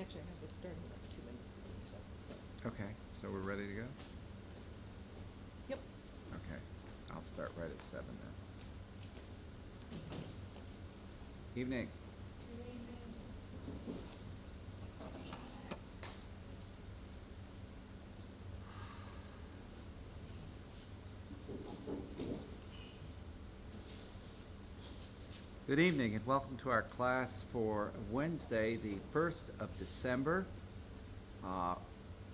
actually have this starting like 2 minutes before 7, so. Okay, so we're ready to go? Yep. Okay, I'll start right at 7 then. Evening. Good evening and welcome to our class for Wednesday, the 1st of December.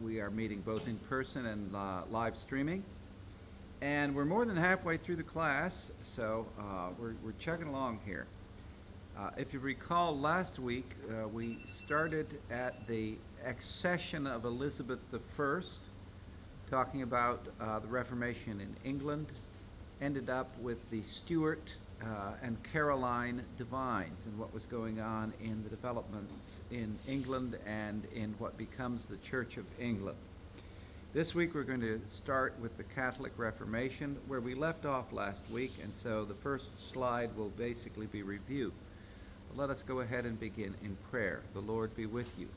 We are meeting both in person and live streaming. And we're more than halfway through the class, so we're chugging along here. If you recall, last week we started at the accession of Elizabeth I, talking about the Reformation in England, ended up with the Stuart and Caroline divines and what was going on in the developments in England and in what becomes the Church of England. This week we're going to start with the Catholic Reformation, where we left off last week, and so the first slide will basically be review. But let us go ahead and begin in prayer. The Lord be with you.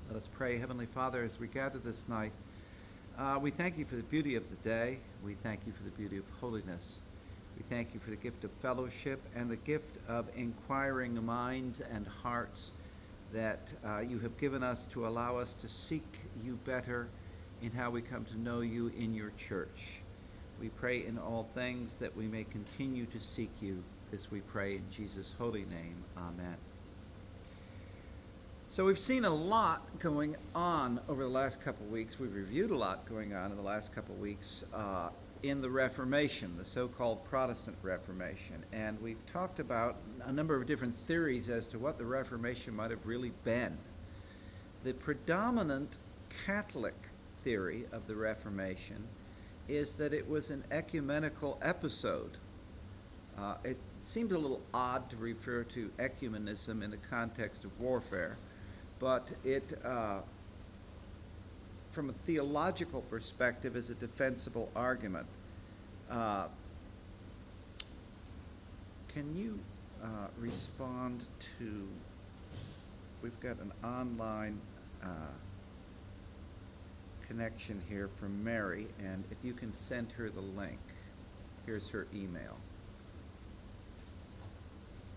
Let us pray. Heavenly Father, as we gather this night, we thank you for the beauty of the day. We thank you for the beauty of holiness. We thank you for the gift of fellowship and the gift of inquiring minds and hearts that you have given us to allow us to seek you better in how we come to know you in your church. We pray in all things that we may continue to seek you. This we pray in Jesus' holy name. Amen. So we've seen a lot going on over the last couple of weeks. We've reviewed a lot going on in the last couple of weeks in the Reformation, the so-called Protestant Reformation. And we've talked about a number of different theories as to what the Reformation might have really been. The predominant Catholic theory of the Reformation is that it was an ecumenical episode. It seems a little odd to refer to ecumenism in the context of warfare, but it, from a theological perspective, is a defensible argument. Can you respond to, we've got an online connection here from Mary, and if you can send her the link. Here's her email.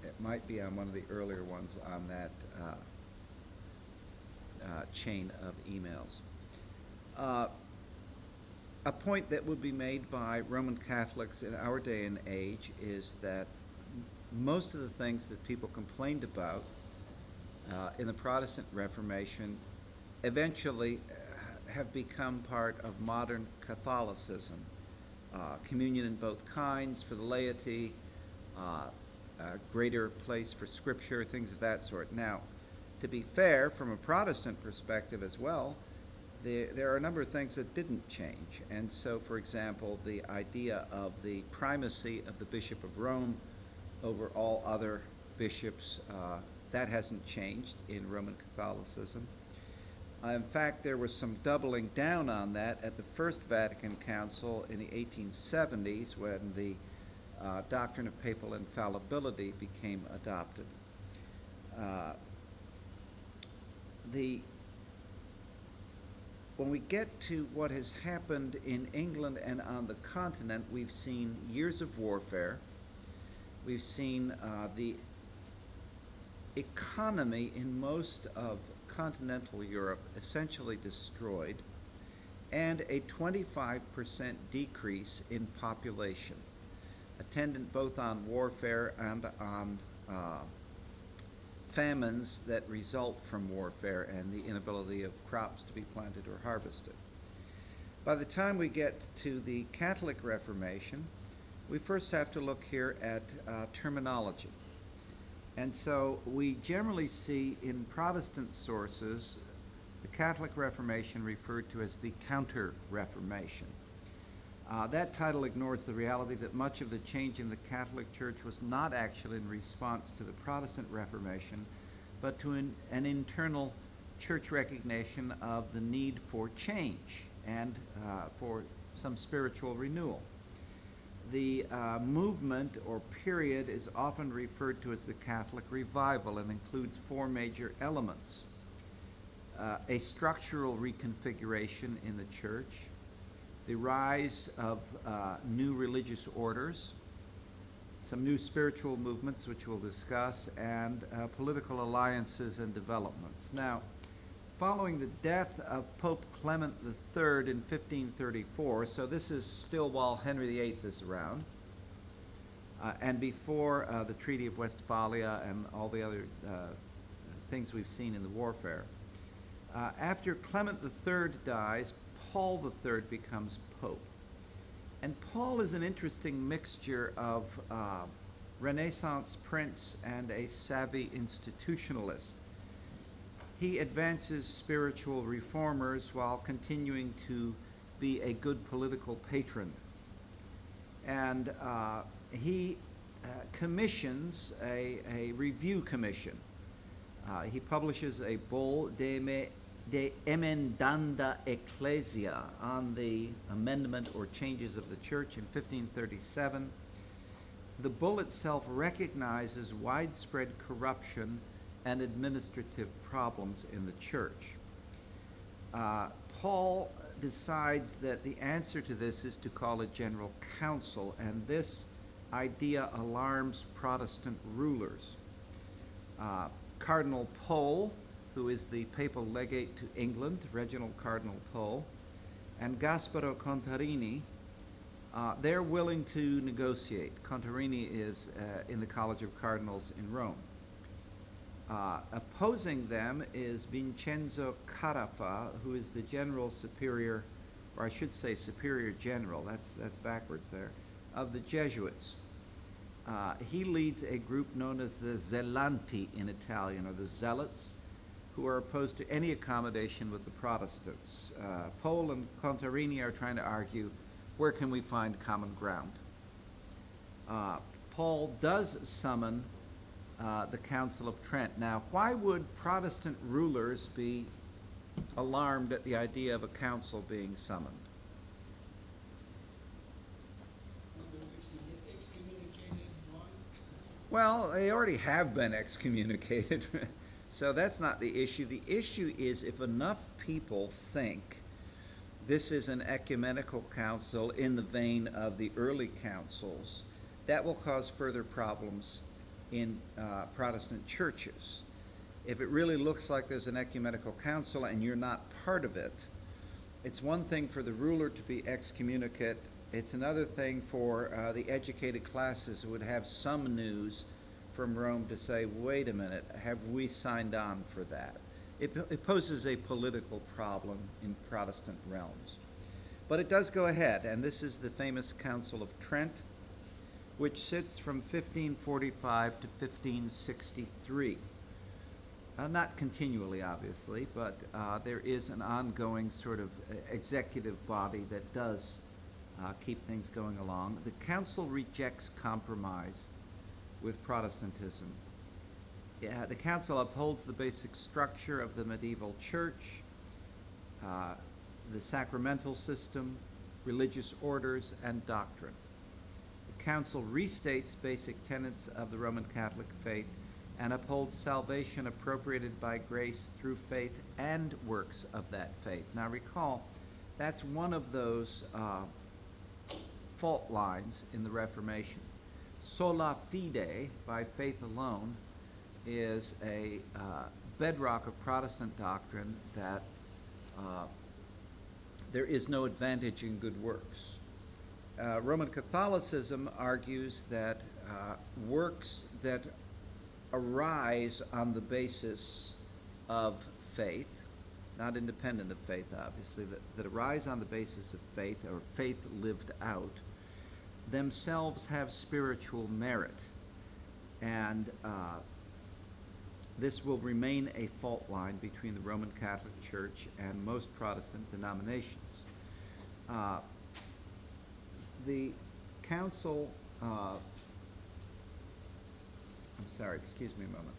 It might be on one of the earlier ones on that chain of emails. A point that would be made by Roman Catholics in our day and age is that most of the things that people complained about in the Protestant Reformation eventually have become part of modern Catholicism. Communion in both kinds for the laity, a greater place for scripture, things of that sort. Now, to be fair, from a Protestant perspective as well, there are a number of things that didn't change. And so, for example, the idea of the primacy of the Bishop of Rome over all other bishops, that hasn't changed in Roman Catholicism. In fact, there was some doubling down on that at the First Vatican Council in the 1870s when the doctrine of papal infallibility became adopted. When we get to what has happened in England and on the continent, we've seen years of warfare. We've seen the economy in most of continental Europe essentially destroyed, and a 25% decrease in population, attendant both on warfare and on famines that result from warfare and the inability of crops to be planted or harvested. By the time we get to the Catholic Reformation, we first have to look here at terminology. And so we generally see in Protestant sources the Catholic Reformation referred to as the Counter-Reformation. That title ignores the reality that much of the change in the Catholic Church was not actually in response to the Protestant Reformation, but to an internal church recognition of the need for change and for some spiritual renewal. The movement or period is often referred to as the Catholic Revival and includes four major elements. A structural reconfiguration in the church, the rise of new religious orders, some new spiritual movements, which we'll discuss, and political alliances and developments. Now, following the death of Pope Clement III in 1534, so this is still while Henry VIII is around, and before the Treaty of Westphalia and all the other things we've seen in the warfare. After Clement III dies, Paul III becomes Pope. And Paul is an interesting mixture of Renaissance prince and a savvy institutionalist. He advances spiritual reformers while continuing to be a good political patron. And he commissions a review commission. He publishes a bull, De Emendanda Ecclesia, on the amendment or changes of the church in 1537. The bull itself recognizes widespread corruption and administrative problems in the church. Paul decides that the answer to this is to call a general council, and this idea alarms Protestant rulers. Cardinal Pole, who is the papal legate to England, Reginald Cardinal Pole, and Gasparo Contarini, they're willing to negotiate. Contarini is in the College of Cardinals in Rome. Opposing them is Vincenzo Carafa, who is the general superior, or I should say superior general, that's backwards there, of the Jesuits. He leads a group known as the Zelanti in Italian, or the Zealots, who are opposed to any accommodation with the Protestants. Pole and Contarini are trying to argue, where can we find common ground? Paul does summon the Council of Trent. Now, why would Protestant rulers be alarmed at the idea of a council being summoned? Well, they already have been excommunicated, so that's not the issue. The issue is if enough people think this is an ecumenical council in the vein of the early councils, that will cause further problems in Protestant churches. If it really looks like there's an ecumenical council and you're not part of it, it's one thing for the ruler to be excommunicate. It's another thing for the educated classes who would have some news from Rome to say, wait a minute, have we signed on for that? It poses a political problem in Protestant realms. But it does go ahead, and this is the famous Council of Trent, which sits from 1545 to 1563. Not continually, obviously, but there is an ongoing sort of executive body that does keep things going along. The council rejects compromise with Protestantism. The council upholds the basic structure of the medieval church, the sacramental system, religious orders, and doctrine. The council restates basic tenets of the Roman Catholic faith and upholds salvation appropriated by grace through faith and works of that faith. Now recall, that's one of those fault lines in the Reformation. Sola fide, by faith alone, is a bedrock of Protestant doctrine that there is no advantage in good works. Roman Catholicism argues that works that arise on the basis of faith, not independent of faith, obviously, that arise on the basis of faith or faith lived out, themselves have spiritual merit. And this will remain a fault line between the Roman Catholic Church and most Protestant denominations. The council, I'm sorry, excuse me a moment.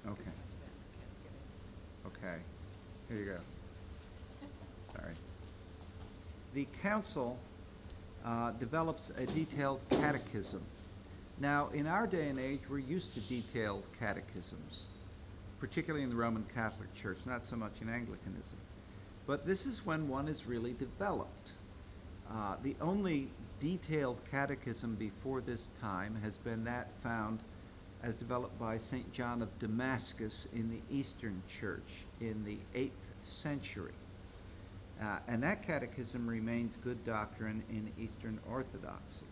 Okay. Okay, here you go. Sorry. The council develops a detailed catechism. Now, in our day and age, we're used to detailed catechisms, particularly in the Roman Catholic Church, not so much in Anglicanism. But this is when one is really developed. The only detailed catechism before this time has been that found as developed by St. John of Damascus in the Eastern Church in the 8th century. And that catechism remains good doctrine in Eastern Orthodoxy.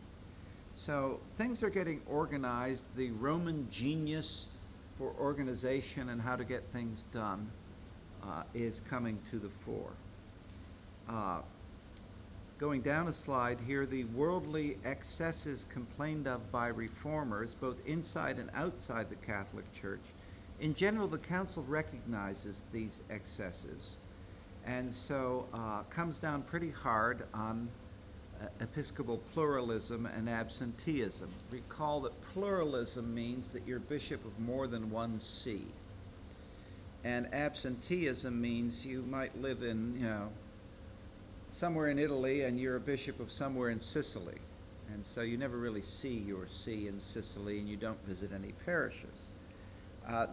So things are getting organized. The Roman genius for organization and how to get things done is coming to the fore. Going down a slide here, the worldly excesses complained of by reformers, both inside and outside the Catholic Church. In general, the Council recognizes these excesses, and so comes down pretty hard on episcopal pluralism and absenteeism. Recall that pluralism means that you're bishop of more than one see, and absenteeism means you might live in, somewhere in Italy and you're a bishop of somewhere in Sicily, and so you never really see your see in Sicily and you don't visit any parishes.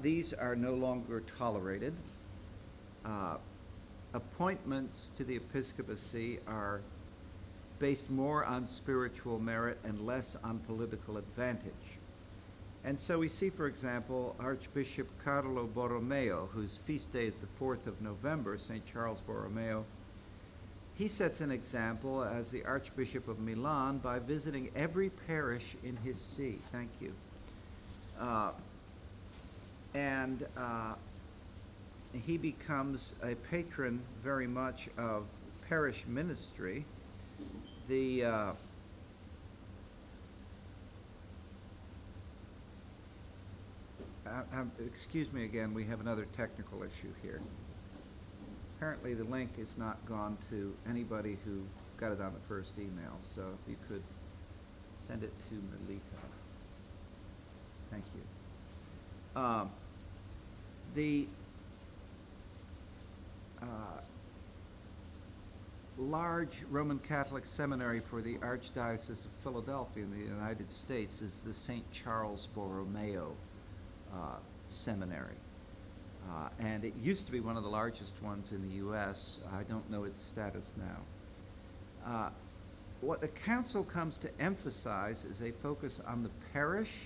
These are no longer tolerated. Appointments to the episcopacy are based more on spiritual merit and less on political advantage. And so we see, for example, Archbishop Carlo Borromeo, whose feast day is the 4th of November, St. Charles Borromeo. He sets an example as the Archbishop of Milan by visiting every parish in his see. Thank you. And he becomes a patron very much of parish ministry. Excuse me again, we have another technical issue here. Apparently the link is not gone to anybody who got it on the first email, so if you could send it to Melita. Thank you. The large Roman Catholic seminary for the Archdiocese of Philadelphia in the United States is the St. Charles Borromeo Seminary. And it used to be one of the largest ones in the U.S. I don't know its status now. What the Council comes to emphasize is a focus on the parish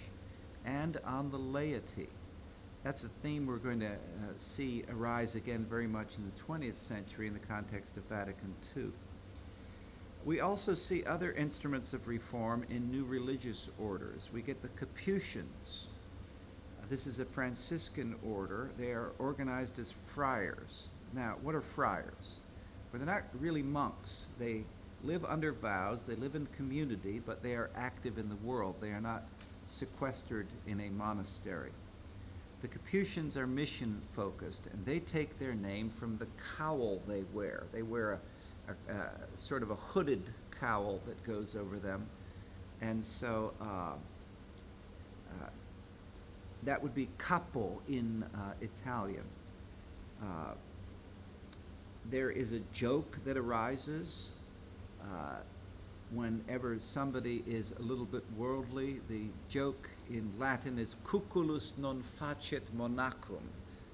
and on the laity. That's a theme we're going to see arise again very much in the 20th century in the context of Vatican II. We also see other instruments of reform in new religious orders. We get the Capuchins. This is a Franciscan order. They are organized as friars. Now, what are friars? Well, they're not really monks. They live under vows, they live in community, but they are active in the world. They are not sequestered in a monastery. The Capuchins are mission focused, and they take their name from the cowl they wear. They wear a sort of a hooded cowl that goes over them, and so that would be capo in Italian. There is a joke that arises whenever somebody is a little bit worldly. The joke in Latin is cuculus non facet monachum.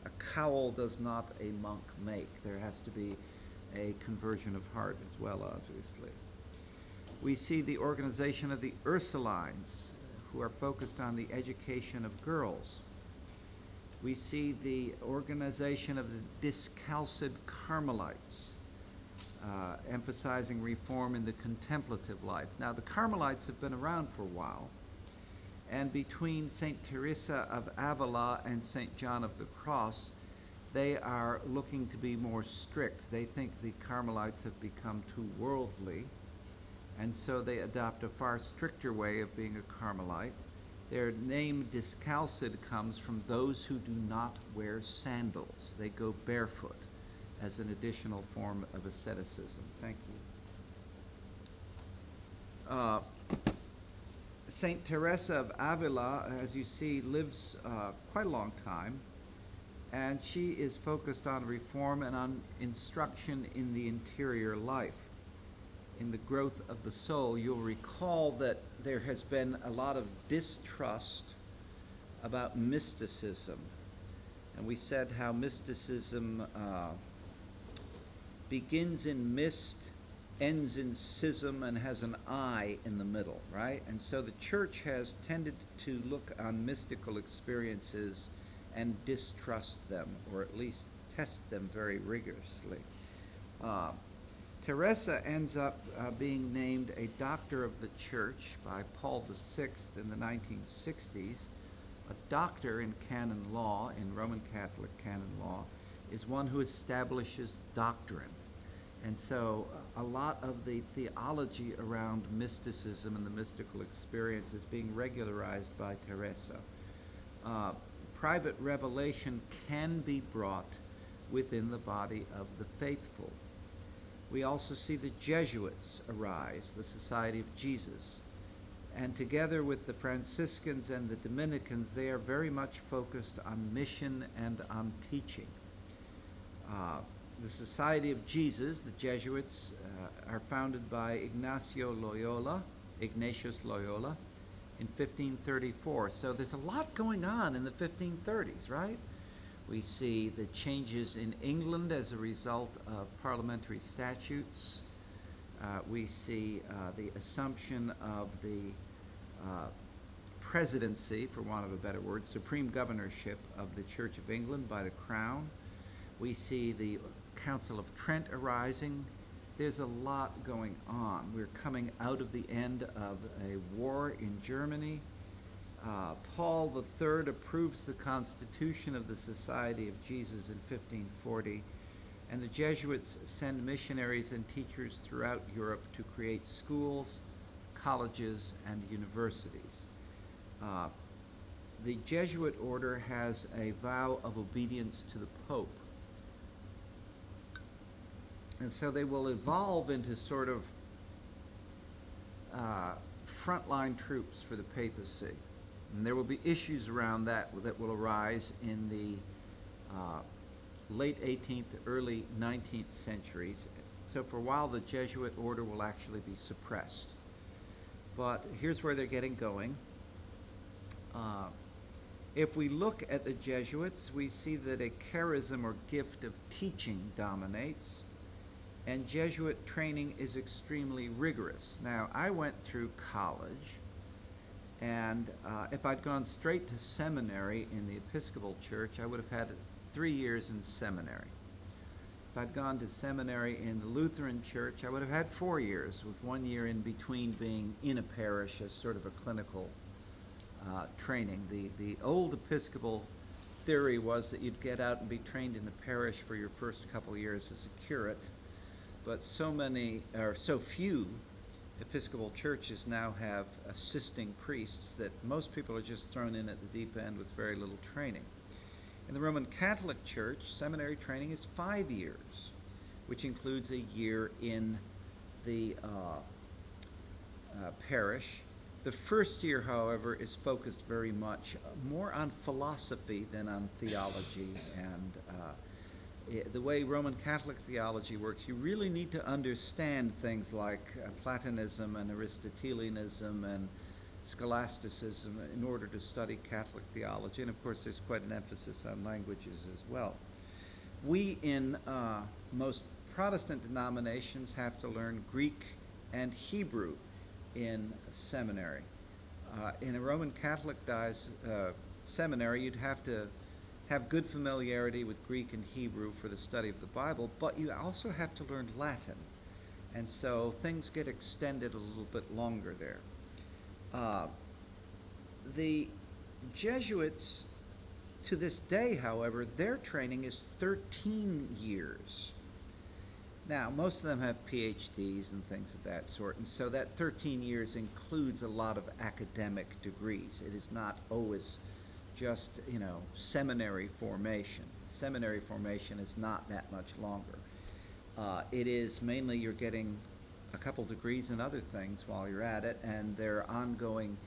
A cowl does not a monk make. There has to be a conversion of heart as well, obviously. We see the organization of the Ursulines, who are focused on the education of girls. We see the organization of the Discalcid Carmelites, emphasizing reform in the contemplative life. Now, the Carmelites have been around for a while, and between St. Teresa of Avila and St. John of the Cross, they are looking to be more strict. They think the Carmelites have become too worldly, and so they adopt a far stricter way of being a Carmelite. Their name Discalcid comes from those who do not wear sandals. They go barefoot as an additional form of asceticism. Thank you. Saint Teresa of Avila, as you see, lives quite a long time, and she is focused on reform and on instruction in the interior life. in the growth of the soul, you'll recall that there has been a lot of distrust about mysticism. And we said how mysticism begins in mist, ends in schism, and has an I in the middle, right? And so the church has tended to look on mystical experiences and distrust them, or at least test them very rigorously. Teresa ends up being named a doctor of the church by Paul VI in the 1960s. A doctor in canon law, in Roman Catholic canon law, is one who establishes doctrine. And so a lot of the theology around mysticism and the mystical experience is being regularized by Teresa. Private revelation can be brought within the body of the faithful. We also see the Jesuits arise, the Society of Jesus. And together with the Franciscans and the Dominicans, they are very much focused on mission and on teaching. The Society of Jesus, the Jesuits, are founded by Ignatius Loyola in 1534. So there's a lot going on in the 1530s, right? We see the changes in England as a result of parliamentary statutes. We see the assumption of the presidency, for want of a better word, supreme governorship of the Church of England by the Crown. We see the Council of Trent arising. There's a lot going on. We're coming out of the end of a war in Germany. Paul III approves the Constitution of the Society of Jesus in 1540, and the Jesuits send missionaries and teachers throughout Europe to create schools, colleges, and universities. The Jesuit order has a vow of obedience to the Pope. And so they will evolve into sort of frontline troops for the papacy. And there will be issues around that will arise in the late 18th, early 19th centuries. So for a while, the Jesuit order will actually be suppressed. But here's where they're getting going. If we look at the Jesuits, we see that a charism or gift of teaching dominates, and Jesuit training is extremely rigorous. Now, I went through college, and if I'd gone straight to seminary in the Episcopal Church, I would have had 3 years in seminary. If I'd gone to seminary in the Lutheran Church, I would have had 4 years, with 1 year in between being in a parish as sort of a clinical training. The old Episcopal theory was that you'd get out and be trained in a parish for your first couple years as a curate, but so few Episcopal churches now have assisting priests that most people are just thrown in at the deep end with very little training. In the Roman Catholic Church, seminary training is 5 years, which includes a year in the parish. The first year, however, is focused very much more on philosophy than on theology. And the way Roman Catholic theology works, you really need to understand things like Platonism and Aristotelianism and scholasticism in order to study Catholic theology. And of course, there's quite an emphasis on languages as well. We in most Protestant denominations have to learn Greek and Hebrew in seminary. In a Roman Catholic seminary, you'd have to have good familiarity with Greek and Hebrew for the study of the Bible, but you also have to learn Latin. And so things get extended a little bit longer there. The Jesuits, to this day, however, their training is 13 years. Now, most of them have PhDs and things of that sort, and so that 13 years includes a lot of academic degrees. It is not always just, seminary formation. Seminary formation is not that much longer. It is mainly you're getting a couple degrees in other things while you're at it, and there are ongoing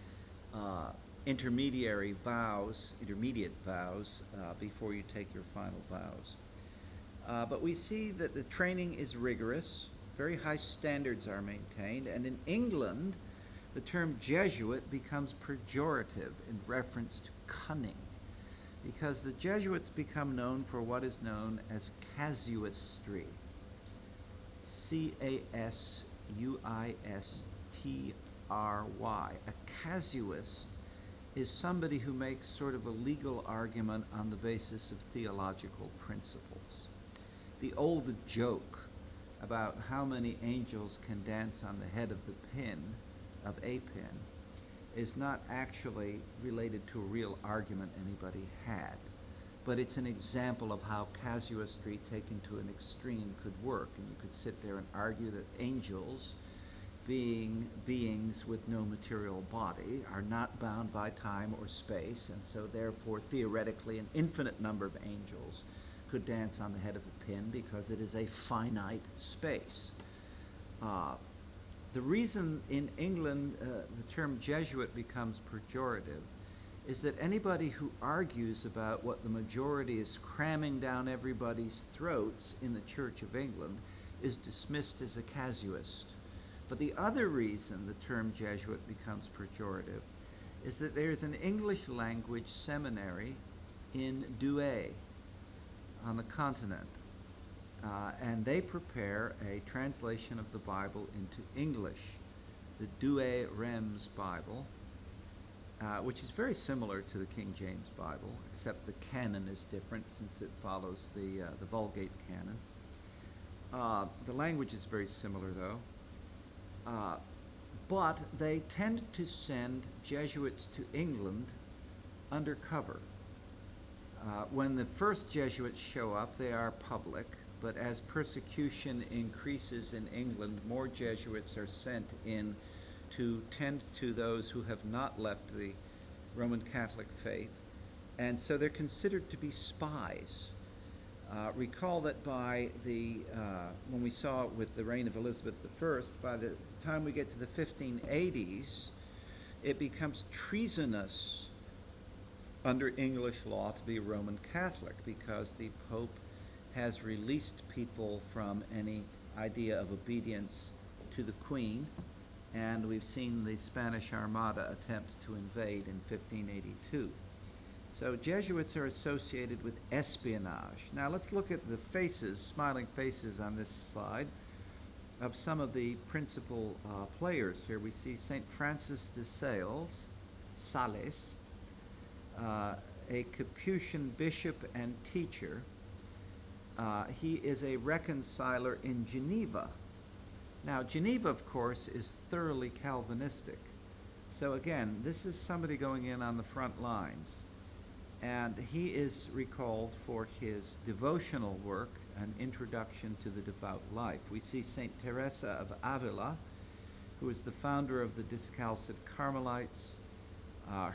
intermediate vows before you take your final vows. But we see that the training is rigorous. Very high standards are maintained, and in England, the term Jesuit becomes pejorative in reference to cunning, because the Jesuits become known for what is known as casuistry. C-A-S-U-I-S-T-R-Y. A casuist is somebody who makes sort of a legal argument on the basis of theological principles. The old joke about how many angels can dance on the head of a pin, is not actually related to a real argument anybody had, but it's an example of how casuistry taken to an extreme could work. And you could sit there and argue that angels, being beings with no material body, are not bound by time or space, and so therefore theoretically an infinite number of angels could dance on the head of a pin because it is a finite space. The reason in England the term Jesuit becomes pejorative is that anybody who argues about what the majority is cramming down everybody's throats in the Church of England is dismissed as a casuist. But the other reason the term Jesuit becomes pejorative is that there's an English language seminary in Douai on the continent. And they prepare a translation of the Bible into English, the Douai Rheims Bible, which is very similar to the King James Bible, except the canon is different since it follows the Vulgate canon. The language is very similar, though. But they tend to send Jesuits to England undercover. When the first Jesuits show up, they are public. But as persecution increases in England, more Jesuits are sent in to tend to those who have not left the Roman Catholic faith. And so they're considered to be spies. Recall that by when we saw it with the reign of Elizabeth I, by the time we get to the 1580s, it becomes treasonous under English law to be Roman Catholic, because the Pope has released people from any idea of obedience to the Queen, and we've seen the Spanish Armada attempt to invade in 1582. So Jesuits are associated with espionage. Now let's look at the faces, smiling faces on this slide, of some of the principal players here. We see St. Francis de Sales, a Capuchin bishop and teacher. He is a reconciler in Geneva. Now, Geneva, of course, is thoroughly Calvinistic. So again, this is somebody going in on the front lines. And he is recalled for his devotional work, an introduction to the devout life. We see St. Teresa of Avila, who is the founder of the Discalced Carmelites.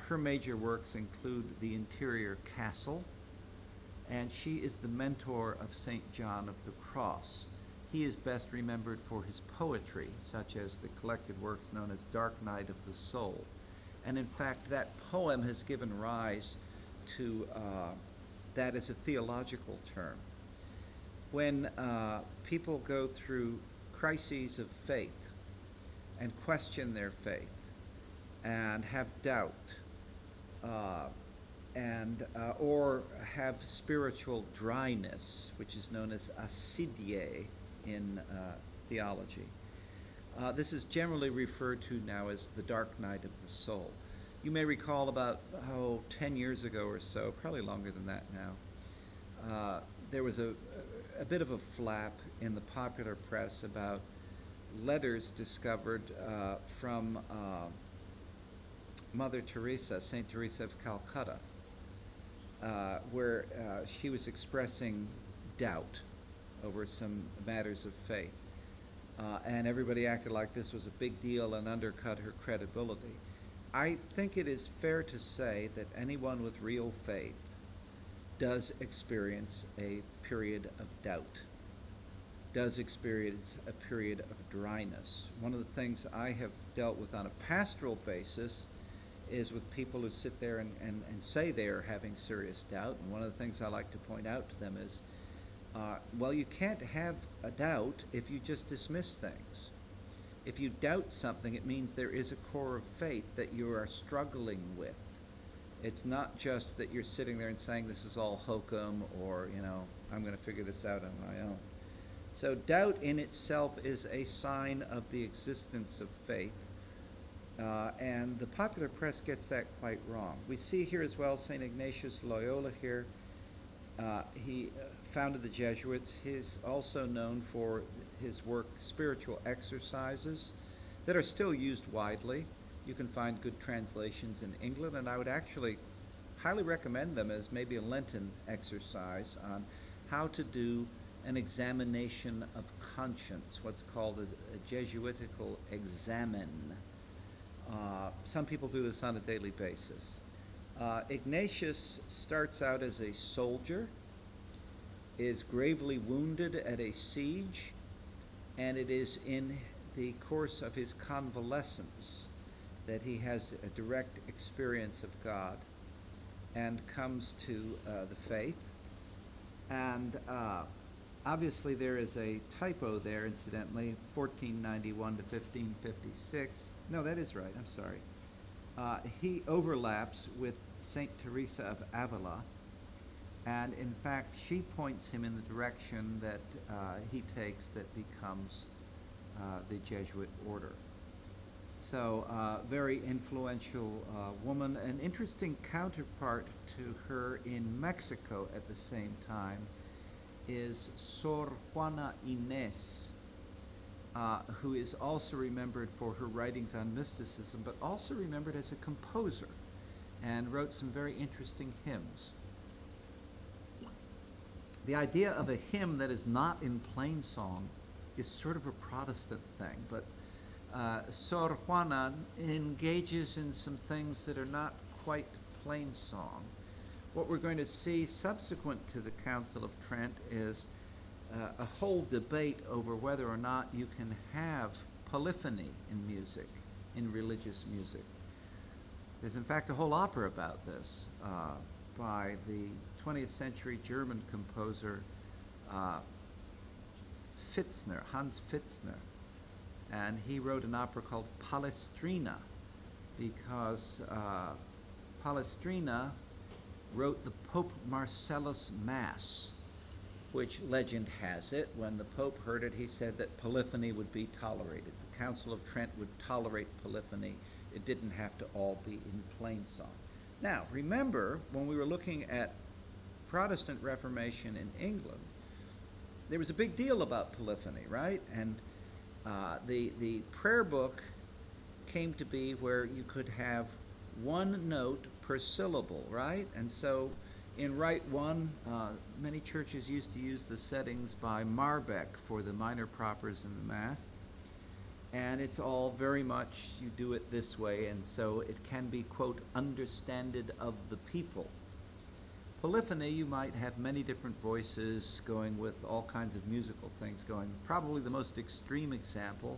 Her major works include the interior castle, and she is the mentor of St. John of the Cross. He is best remembered for his poetry, such as the collected works known as Dark Night of the Soul. And in fact, that poem has given rise to that as a theological term. When people go through crises of faith and question their faith and have doubt, or have spiritual dryness, which is known as Asidier in theology. This is generally referred to now as the dark night of the soul. You may recall about 10 years ago or so, probably longer than that now, there was a bit of a flap in the popular press about letters discovered from Mother Teresa, St. Teresa of Calcutta, where she was expressing doubt over some matters of faith. And everybody acted like this was a big deal and undercut her credibility. I think it is fair to say that anyone with real faith does experience a period of doubt, does experience a period of dryness. One of the things I have dealt with on a pastoral basis is with people who sit there and say they are having serious doubt. And one of the things I like to point out to them is Well, you can't have a doubt if you just dismiss things. If you doubt something, it means there is a core of faith that you are struggling with. It's not just that you're sitting there and saying this is all hokum, or, I'm going to figure this out on my own. So doubt in itself is a sign of the existence of faith. And the popular press gets that quite wrong. We see here as well St. Ignatius Loyola here. He founded the Jesuits. He's also known for his work, Spiritual Exercises, that are still used widely. You can find good translations in England, and I would actually highly recommend them as maybe a Lenten exercise on how to do an examination of conscience, what's called a Jesuitical examen. Some people do this on a daily basis. Ignatius starts out as a soldier, is gravely wounded at a siege, and it is in the course of his convalescence that he has a direct experience of God and comes to the faith. And obviously there is a typo there, incidentally, 1491 to 1556. No, that is right, I'm sorry. He overlaps with Saint Teresa of Avila, and in fact she points him in the direction that he takes that becomes the Jesuit order. So very influential woman. An interesting counterpart to her in Mexico at the same time is Sor Juana Inés, who is also remembered for her writings on mysticism, but also remembered as a composer, and wrote some very interesting hymns. The idea of a hymn that is not in plain song is sort of a Protestant thing, but Sor Juana engages in some things that are not quite plain song. What we're going to see subsequent to the Council of Trent is a whole debate over whether or not you can have polyphony in music, in religious music. There's in fact a whole opera about this by the 20th century German composer Pfitzner, Hans Pfitzner. And he wrote an opera called Palestrina because Palestrina wrote the Pope Marcellus Mass, which legend has it, when the Pope heard it, he said that polyphony would be tolerated. The Council of Trent would tolerate polyphony. It didn't have to all be in plain song. Now, remember, when we were looking at Protestant Reformation in England, there was a big deal about polyphony, right? And the prayer book came to be where you could have one note per syllable, right? And so in Rite 1, many churches used to use the settings by Marbeck for the minor propers in the Mass. And it's all very much, you do it this way, and so it can be, quote, understanded of the people. Polyphony, you might have many different voices going with all kinds of musical things going. Probably the most extreme example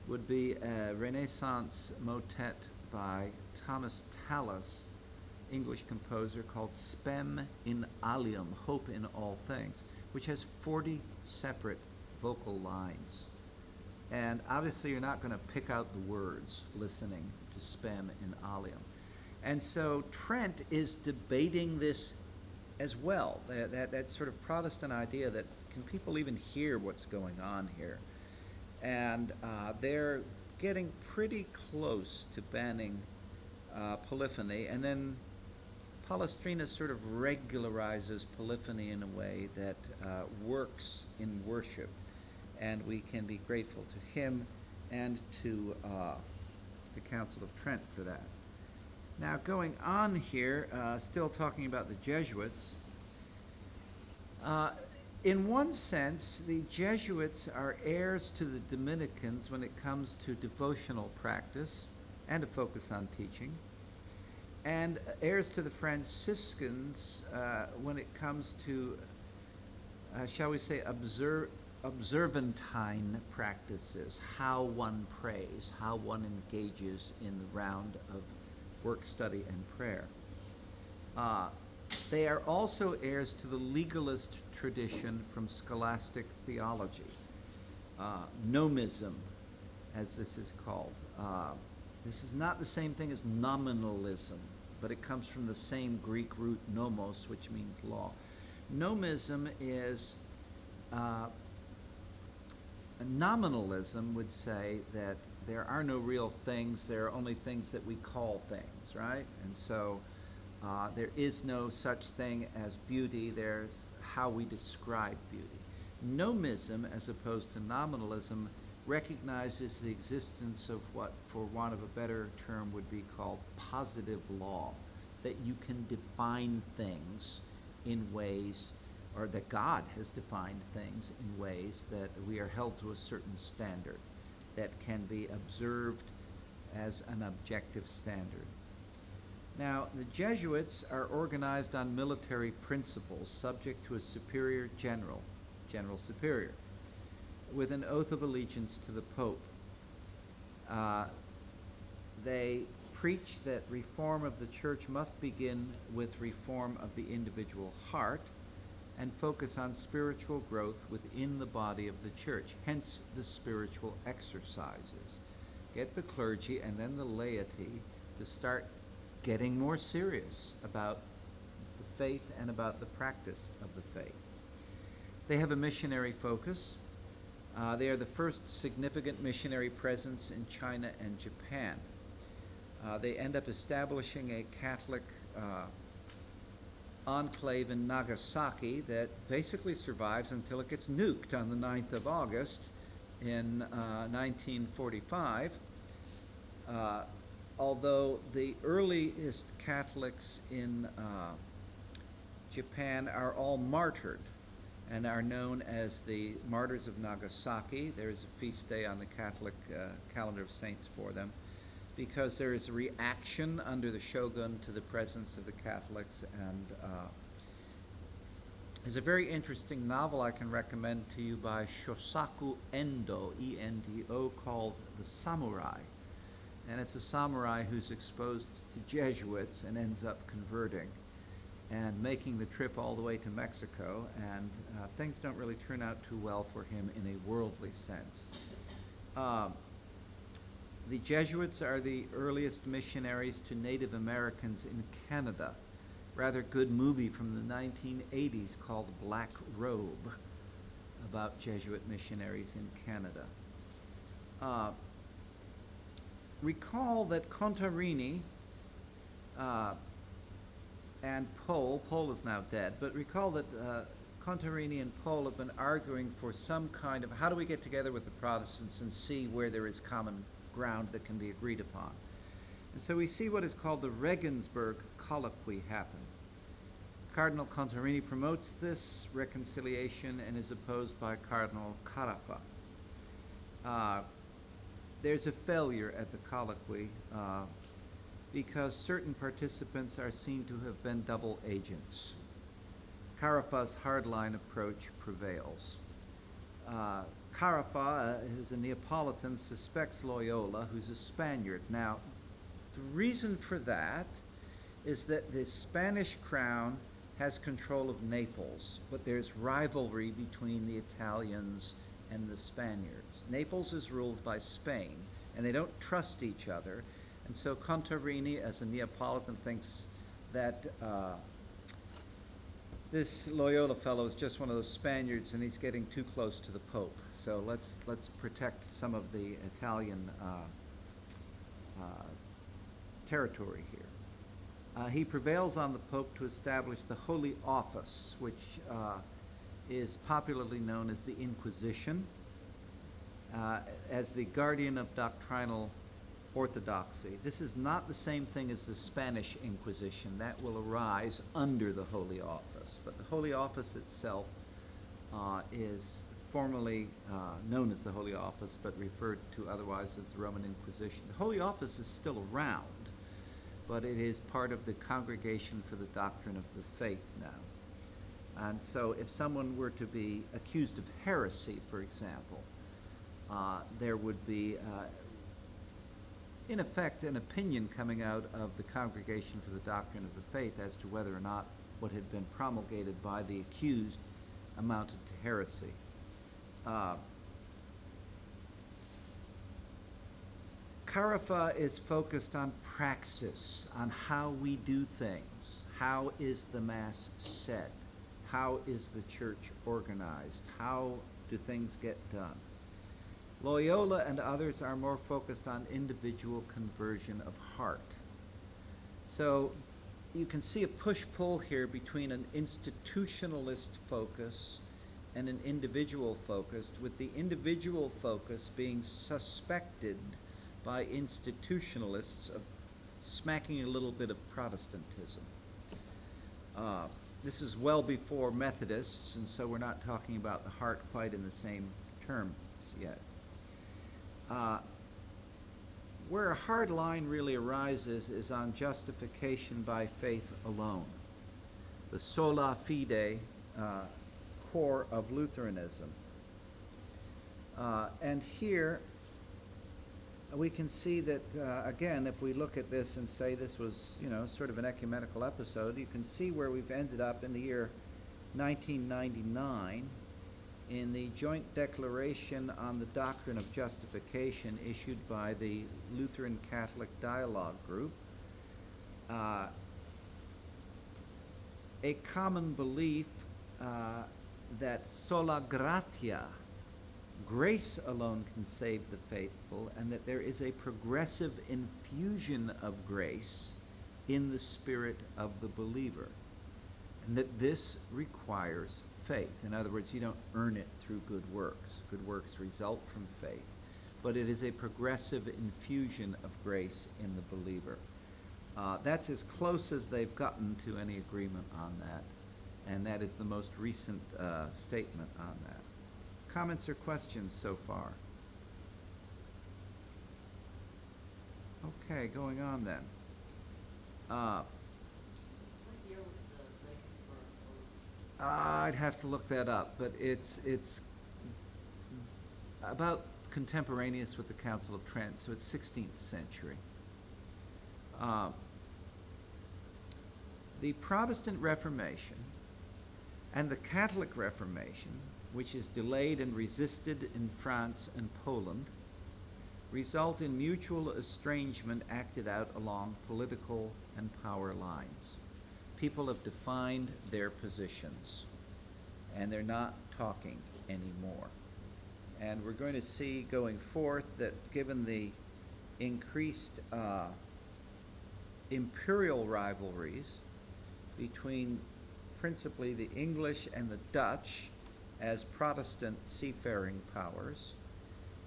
would be a Renaissance motet by Thomas Tallis, English composer, called Spem in Alium, Hope in All Things, which has 40 separate vocal lines. And obviously you're not going to pick out the words listening to Spem in Alium. And so Trent is debating this as well, that sort of Protestant idea that can people even hear what's going on here? And they're getting pretty close to banning polyphony, and then Palestrina sort of regularizes polyphony in a way that works in worship, and we can be grateful to him and to the Council of Trent for that. Now, going on here, still talking about the Jesuits, in one sense, the Jesuits are heirs to the Dominicans when it comes to devotional practice and a focus on teaching, and heirs to the Franciscans when it comes to, shall we say, observantine practices, how one prays, how one engages in the round of work, study, and prayer. They are also heirs to the legalist tradition from scholastic theology, nomism, as this is called. This is not the same thing as nominalism, but it comes from the same Greek root nomos, which means law. Nomism is nominalism would say that there are no real things, there are only things that we call things, right? And so there is no such thing as beauty, there's how we describe beauty. Nomism, as opposed to nominalism, recognizes the existence of what, for want of a better term, would be called positive law, that you can define things in ways, or that God has defined things in ways that we are held to a certain standard that can be observed as an objective standard. Now, the Jesuits are organized on military principles, subject to a superior general superior, with an oath of allegiance to the Pope. They preach that reform of the church must begin with reform of the individual heart and focus on spiritual growth within the body of the church, hence the spiritual exercises. Get the clergy and then the laity to start getting more serious about the faith and about the practice of the faith. They have a missionary focus. They are the first significant missionary presence in China and Japan. They end up establishing a Catholic enclave in Nagasaki that basically survives until it gets nuked on the 9th of August in 1945. Although the earliest Catholics in Japan are all martyred and are known as the Martyrs of Nagasaki. There is a feast day on the Catholic calendar of saints for them, because there is a reaction under the shogun to the presence of the Catholics. And there's a very interesting novel I can recommend to you by Shosaku Endo, E-N-D-O, called The Samurai. And it's a samurai who's exposed to Jesuits and ends up converting and making the trip all the way to Mexico, and things don't really turn out too well for him in a worldly sense. The Jesuits are the earliest missionaries to Native Americans in Canada. Rather good movie from the 1980s called Black Robe, about Jesuit missionaries in Canada. Recall that Contarini and Pole is now dead, but recall that Contarini and Pole have been arguing for some kind of, how do we get together with the Protestants and see where there is common ground that can be agreed upon. And so we see what is called the Regensburg colloquy happen. Cardinal Contarini promotes this reconciliation and is opposed by Cardinal Carafa. There's a failure at the colloquy because certain participants are seen to have been double agents. Carafa's hardline approach prevails. Carafa, who's a Neapolitan, suspects Loyola, who's a Spaniard. Now, the reason for that is that the Spanish crown has control of Naples, but there's rivalry between the Italians and the Spaniards. Naples is ruled by Spain, and they don't trust each other. And so Contarini, as a Neapolitan, thinks that this Loyola fellow is just one of those Spaniards, and he's getting too close to the Pope. So let's protect some of the Italian territory here. He prevails on the Pope to establish the Holy Office, which is popularly known as the Inquisition, as the guardian of doctrinal orthodoxy. This is not the same thing as the Spanish Inquisition. That will arise under the Holy Office. But the Holy Office itself is formally known as the Holy Office, but referred to otherwise as the Roman Inquisition. The Holy Office is still around, but it is part of the Congregation for the Doctrine of the Faith now. And so if someone were to be accused of heresy, for example, there would be in effect, an opinion coming out of the Congregation for the Doctrine of the Faith as to whether or not what had been promulgated by the accused amounted to heresy. Carifa is focused on praxis, on how we do things. How is the Mass said? How is the church organized? How do things get done? Loyola and others are more focused on individual conversion of heart. So you can see a push-pull here between an institutionalist focus and an individual focus, with the individual focus being suspected by institutionalists of smacking a little bit of Protestantism. This is well before Methodists, and so we're not talking about the heart quite in the same terms yet. Where a hard line really arises is on justification by faith alone, the sola fide core of Lutheranism. And here we can see that, again, if we look at this and say this was, sort of an ecumenical episode, you can see where we've ended up in the year 1999 in the joint declaration on the doctrine of justification issued by the Lutheran Catholic Dialogue Group. A common belief that sola gratia, grace alone, can save the faithful, and that there is a progressive infusion of grace in the spirit of the believer, and that this requires faith. In other words, you don't earn it through good works. Good works result from faith, but it is a progressive infusion of grace in the believer. That's as close as they've gotten to any agreement on that, and that is the most recent statement on that. Comments or questions so far? Okay, going on then. What year was the Regensburg vote? I'd have to look that up, but it's about contemporaneous with the Council of Trent, so it's 16th century. The Protestant Reformation and the Catholic Reformation, which is delayed and resisted in France and Poland, result in mutual estrangement acted out along political and power lines. People have defined their positions, and they're not talking anymore. And we're going to see going forth that given the increased imperial rivalries between principally the English and the Dutch as Protestant seafaring powers,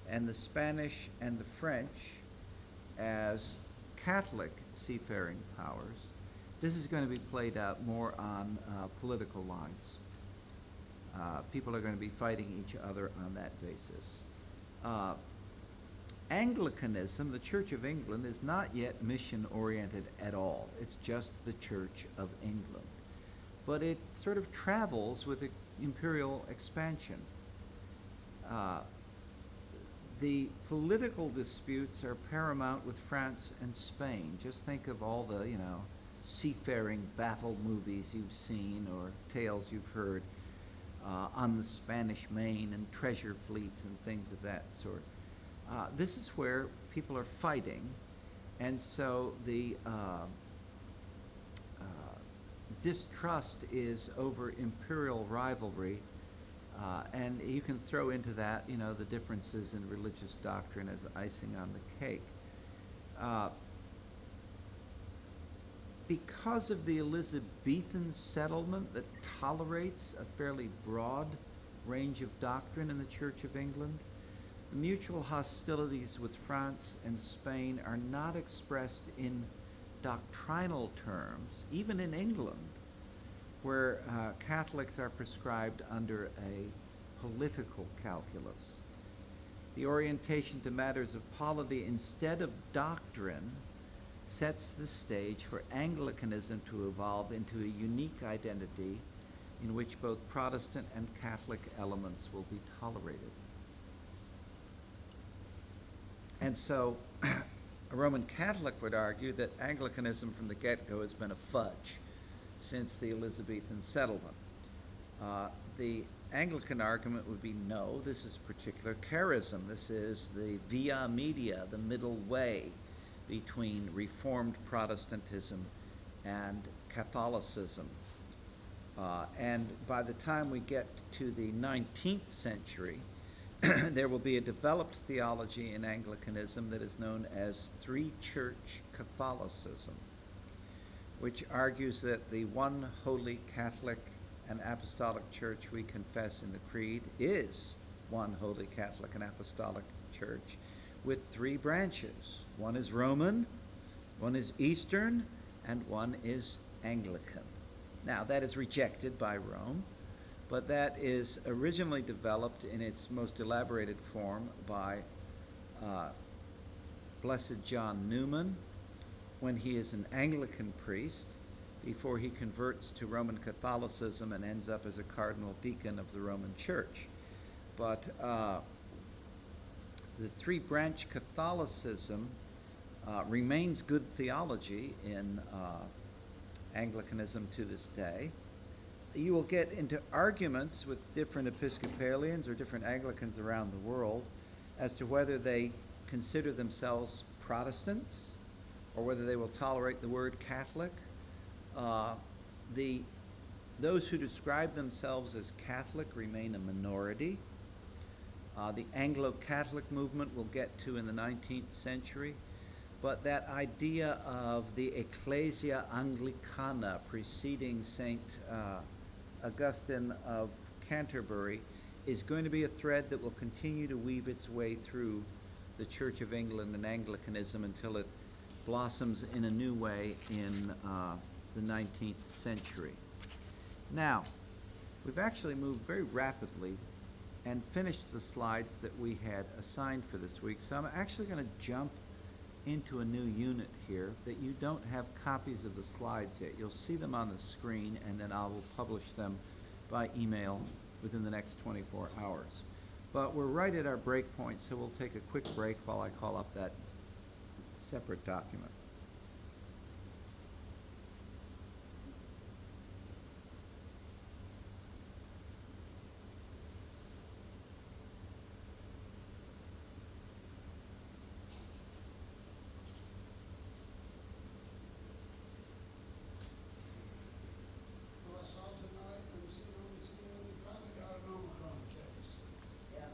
and the Spanish and the French as Catholic seafaring powers, this is going to be played out more on political lines. People are going to be fighting each other on that basis. Anglicanism, the Church of England, is not yet mission-oriented at all. It's just the Church of England. But it sort of travels with imperial expansion. The political disputes are paramount with France and Spain. Just think of all the, seafaring battle movies you've seen or tales you've heard on the Spanish Main and treasure fleets and things of that sort. This is where people are fighting, and so the distrust is over imperial rivalry, and you can throw into that, the differences in religious doctrine as icing on the cake. Because of the Elizabethan settlement that tolerates a fairly broad range of doctrine in the Church of England, the mutual hostilities with France and Spain are not expressed in doctrinal terms, even in England, where Catholics are prescribed under a political calculus. The orientation to matters of polity instead of doctrine sets the stage for Anglicanism to evolve into a unique identity in which both Protestant and Catholic elements will be tolerated. And so a Roman Catholic would argue that Anglicanism from the get-go has been a fudge. since the Elizabethan settlement. The Anglican argument would be no, this is particular charism. This is the via media, the middle way between Reformed Protestantism and Catholicism. And by the time we get to the 19th century, there will be a developed theology in Anglicanism that is known as three-church Catholicism, which argues that the one holy Catholic and Apostolic Church we confess in the Creed is one holy Catholic and Apostolic Church with three branches. One is Roman, one is Eastern, and one is Anglican. Now, that is rejected by Rome, but that is originally developed in its most elaborated form by Blessed John Newman when he is an Anglican priest before he converts to Roman Catholicism and ends up as a cardinal deacon of the Roman Church. But the three-branch Catholicism remains good theology in Anglicanism to this day. You will get into arguments with different Episcopalians or different Anglicans around the world as to whether they consider themselves Protestants or whether they will tolerate the word Catholic. Those who describe themselves as Catholic remain a minority. The Anglo-Catholic movement we'll get to in the 19th century, but that idea of the Ecclesia Anglicana preceding St. Augustine of Canterbury is going to be a thread that will continue to weave its way through the Church of England and Anglicanism until it blossoms in a new way in the 19th century. Now, we've actually moved very rapidly and finished the slides that we had assigned for this week, so I'm actually going to jump into a new unit here that you don't have copies of the slides yet. You'll see them on the screen, and then I will publish them by email within the next 24 hours. But we're right at our break point, so we'll take a quick break while I call up that separate document.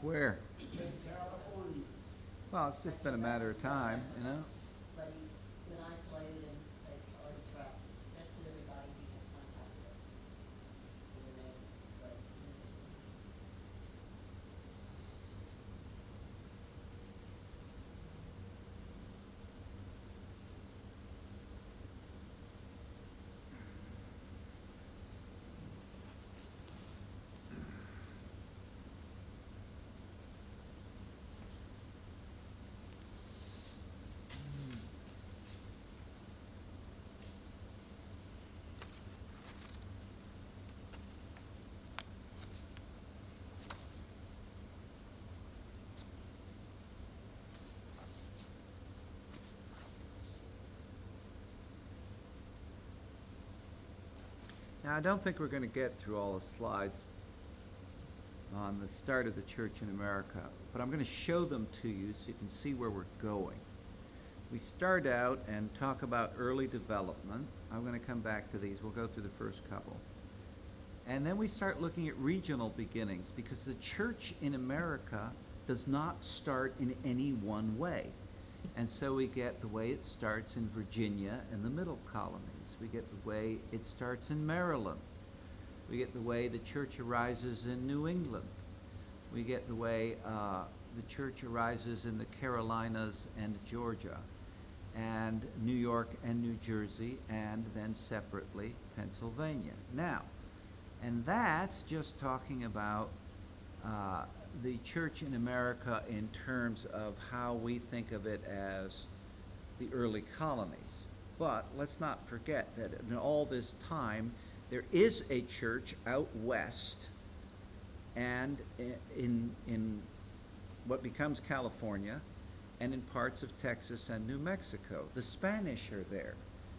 Where? In California. Well, it's just been a matter of time, you know. But he's been isolated and they've already tested everybody he had contact with. And then but Now, I don't think we're going to get through all the slides on the start of the church in America, but I'm going to show them to you so you can see where we're going. We start out and talk about early development. I'm going to come back to these. We'll go through the first couple. And then we start looking at regional beginnings, because the church in America does not start in any one way. And so we get the way it starts in Virginia and the Middle Colonies. We get the way it starts in Maryland. We get the way the church arises in New England. We get the way the church arises in the Carolinas and Georgia, and New York and New Jersey, and then separately Pennsylvania. Now, and that's just talking about the church in America in terms of how we think of it as the early colonies. But let's not forget that in all this time, there is a church out west and in what becomes California and in parts of Texas and New Mexico. The Spanish are there.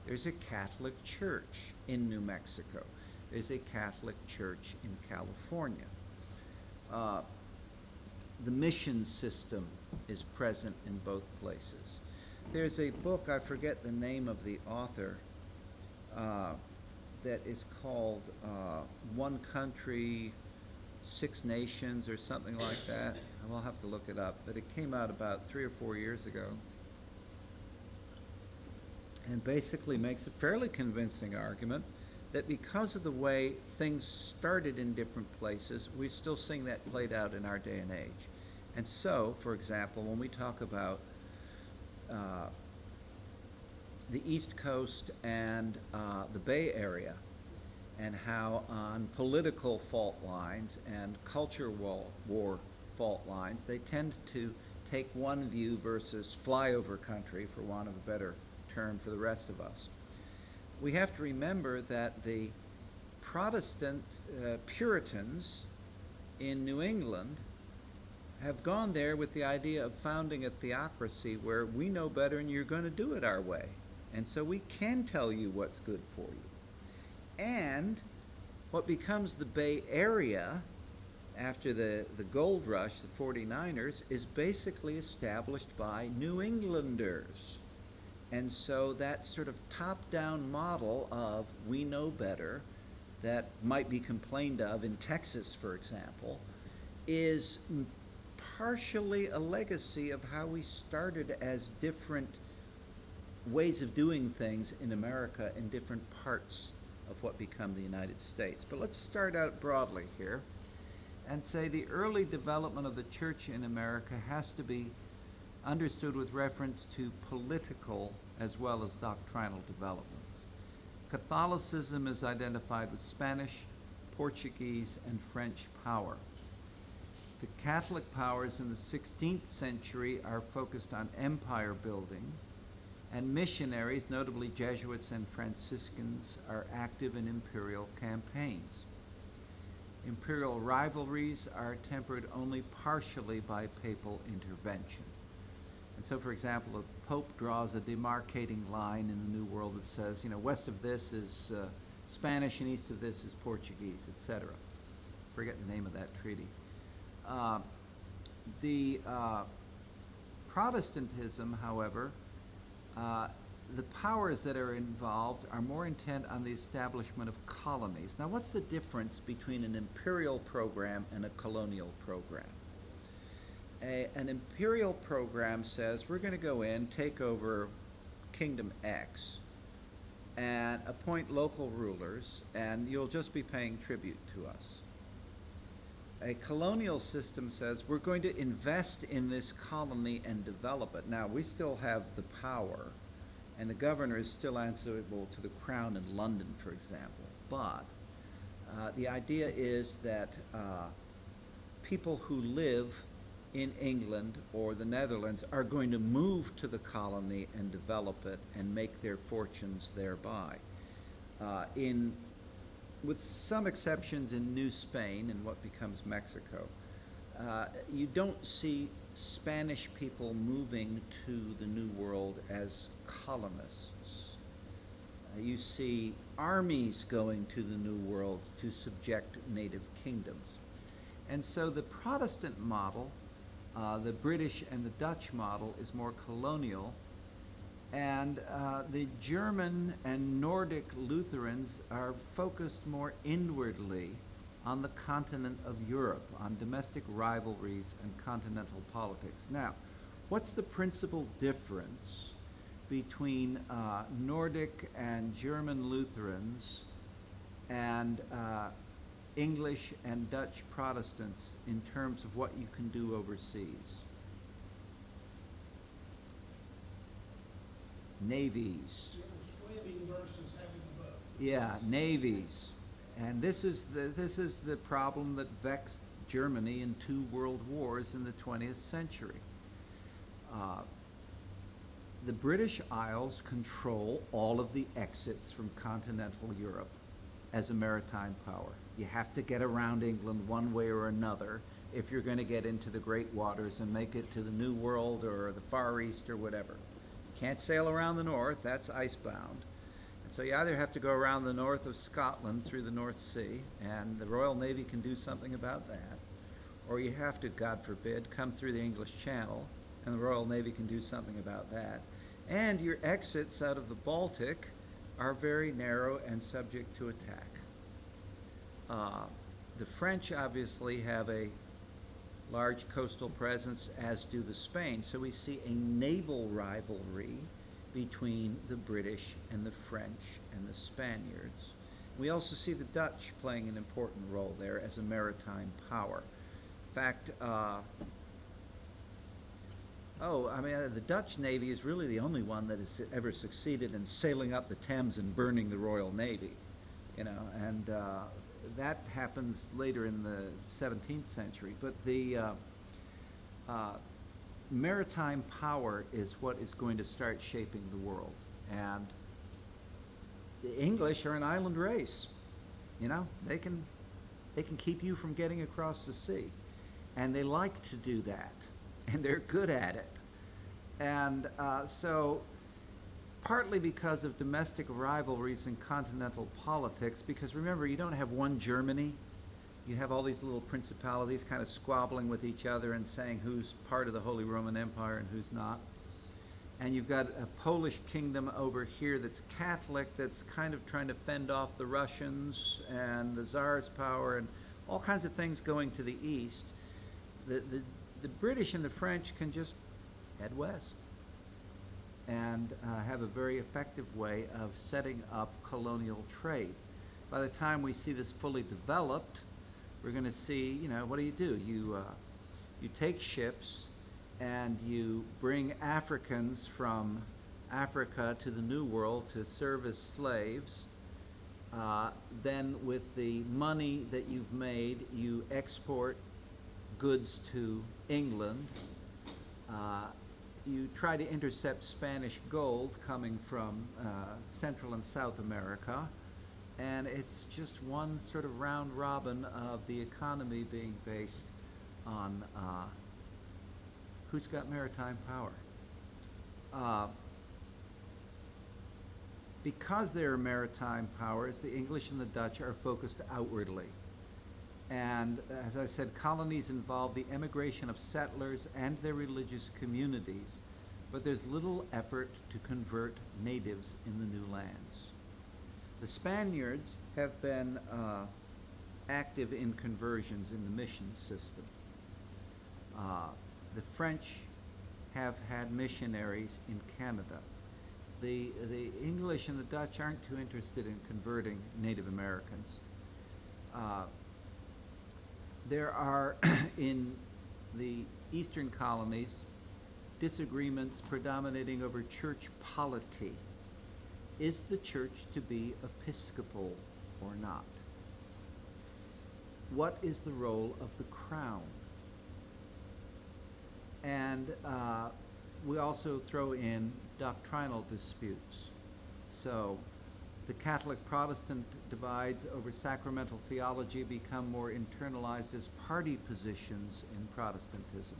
There's a Catholic church in New Mexico. There's a Catholic church in California. The mission system is present in both places. There's a book, I forget the name of the author, that is called One Country, Six Nations or something like that. I'll have to look it up, but it came out about 3 or 4 years ago. And basically makes a fairly convincing argument that because of the way things started in different places, we're still seeing that played out in our day and age. And so, for example, when we talk about the East Coast and the Bay Area, and how on political fault lines and culture war fault lines, they tend to take one view versus flyover country, for want of a better term for the rest of us. We have to remember that the Protestant Puritans in New England have gone there with the idea of founding a theocracy where we know better and you're going to do it our way. And so we can tell you what's good for you. And what becomes the Bay Area after the gold rush, the 49ers, is basically established by New Englanders. And so that sort of top-down model of we know better that might be complained of in Texas, for example, is partially a legacy of how we started as different ways of doing things in America in different parts of what become the United States. But let's start out broadly here and say the early development of the church in America has to be understood with reference to political as well as doctrinal developments. Catholicism is identified with Spanish, Portuguese, and French power. The Catholic powers in the 16th century are focused on empire building, and missionaries, notably Jesuits and Franciscans, are active in imperial campaigns. Imperial rivalries are tempered only partially by papal intervention. And so, for example, the Pope draws a demarcating line in the New World that says, west of this is Spanish and east of this is Portuguese, etc. Forget the name of that treaty. The Protestantism, however, the powers that are involved are more intent on the establishment of colonies. Now, what's the difference between an imperial program and a colonial program? An imperial program says we're going to go in, take over Kingdom X, and appoint local rulers, and you'll just be paying tribute to us. A colonial system says we're going to invest in this colony and develop it. Now, we still have the power, and the governor is still answerable to the crown in London, for example. But the idea is that people who live in England or the Netherlands are going to move to the colony and develop it and make their fortunes thereby. With some exceptions in New Spain and what becomes Mexico, you don't see Spanish people moving to the New World as colonists. You see armies going to the New World to subject native kingdoms. And so the Protestant model, the British and the Dutch model, is more colonial, and the German and Nordic Lutherans are focused more inwardly on the continent of Europe, on domestic rivalries and continental politics. Now, what's the principal difference between Nordic and German Lutherans and English and Dutch Protestants in terms of what you can do overseas? Navies. Swimming versus having a boat. Yeah, navies. And this is the problem that vexed Germany in 2 world wars in the 20th century. The British Isles control all of the exits from continental Europe as a maritime power. You have to get around England one way or another if you're going to get into the great waters and make it to the New World or the Far East or whatever. You can't sail around the north, that's icebound. So you either have to go around the north of Scotland through the North Sea, and the Royal Navy can do something about that, or you have to, God forbid, come through the English Channel, and the Royal Navy can do something about that. And your exits out of the Baltic are very narrow and subject to attack. The French obviously have a large coastal presence, as do the Spain. So we see a naval rivalry between the British and the French and the Spaniards. We also see the Dutch playing an important role there as a maritime power. In fact, the Dutch Navy is really the only one that has ever succeeded in sailing up the Thames and burning the Royal Navy, and that happens later in the 17th century. But the maritime power is what is going to start shaping the world. And the English are an island race. They can keep you from getting across the sea. And they like to do that. And they're good at it. And so partly because of domestic rivalries in continental politics, because remember, you don't have one Germany. You have all these little principalities kind of squabbling with each other and saying who's part of the Holy Roman Empire and who's not. And you've got a Polish kingdom over here that's Catholic, that's kind of trying to fend off the Russians and the Tsar's power and all kinds of things going to the east. The British and the French can just head west and have a very effective way of setting up colonial trade. By the time we see this fully developed, we're going to see, what do? You take ships and you bring Africans from Africa to the New World to serve as slaves. Then with the money that you've made, you export goods to England. You try to intercept Spanish gold coming from Central and South America. And it's just one sort of round robin of the economy being based on who's got maritime power. Because they're maritime powers, the English and the Dutch are focused outwardly. And as I said, colonies involve the emigration of settlers and their religious communities, but there's little effort to convert natives in the new lands. The Spaniards have been active in conversions in the mission system. The French have had missionaries in Canada. The English and the Dutch aren't too interested in converting Native Americans. There are, in the eastern colonies, disagreements predominating over church polity. Is the church to be episcopal or not? What is the role of the crown? And we also throw in doctrinal disputes. So the Catholic-Protestant divides over sacramental theology become more internalized as party positions in Protestantism,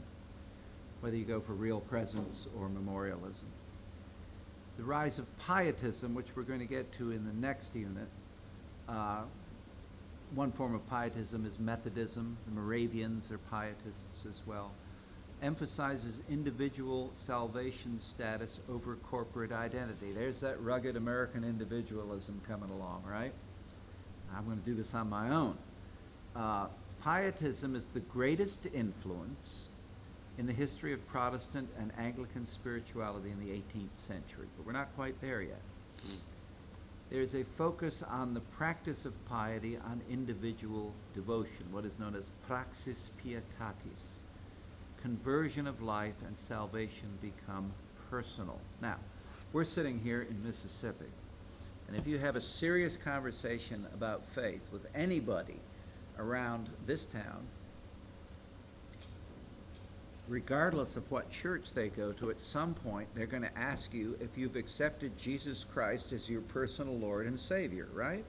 whether you go for real presence or memorialism. The rise of Pietism, which we're going to get to in the next unit. One form of Pietism is Methodism. The Moravians are Pietists as well. Emphasizes individual salvation status over corporate identity. There's that rugged American individualism coming along, right? I'm going to do this on my own. Pietism is the greatest influence in the history of Protestant and Anglican spirituality in the 18th century, but we're not quite there yet. There's a focus on the practice of piety on individual devotion, what is known as praxis pietatis. Conversion of life and salvation become personal. Now, we're sitting here in Mississippi, and if you have a serious conversation about faith with anybody around this town, regardless of what church they go to, at some point they're going to ask you if you've accepted Jesus Christ as your personal Lord and Savior, right?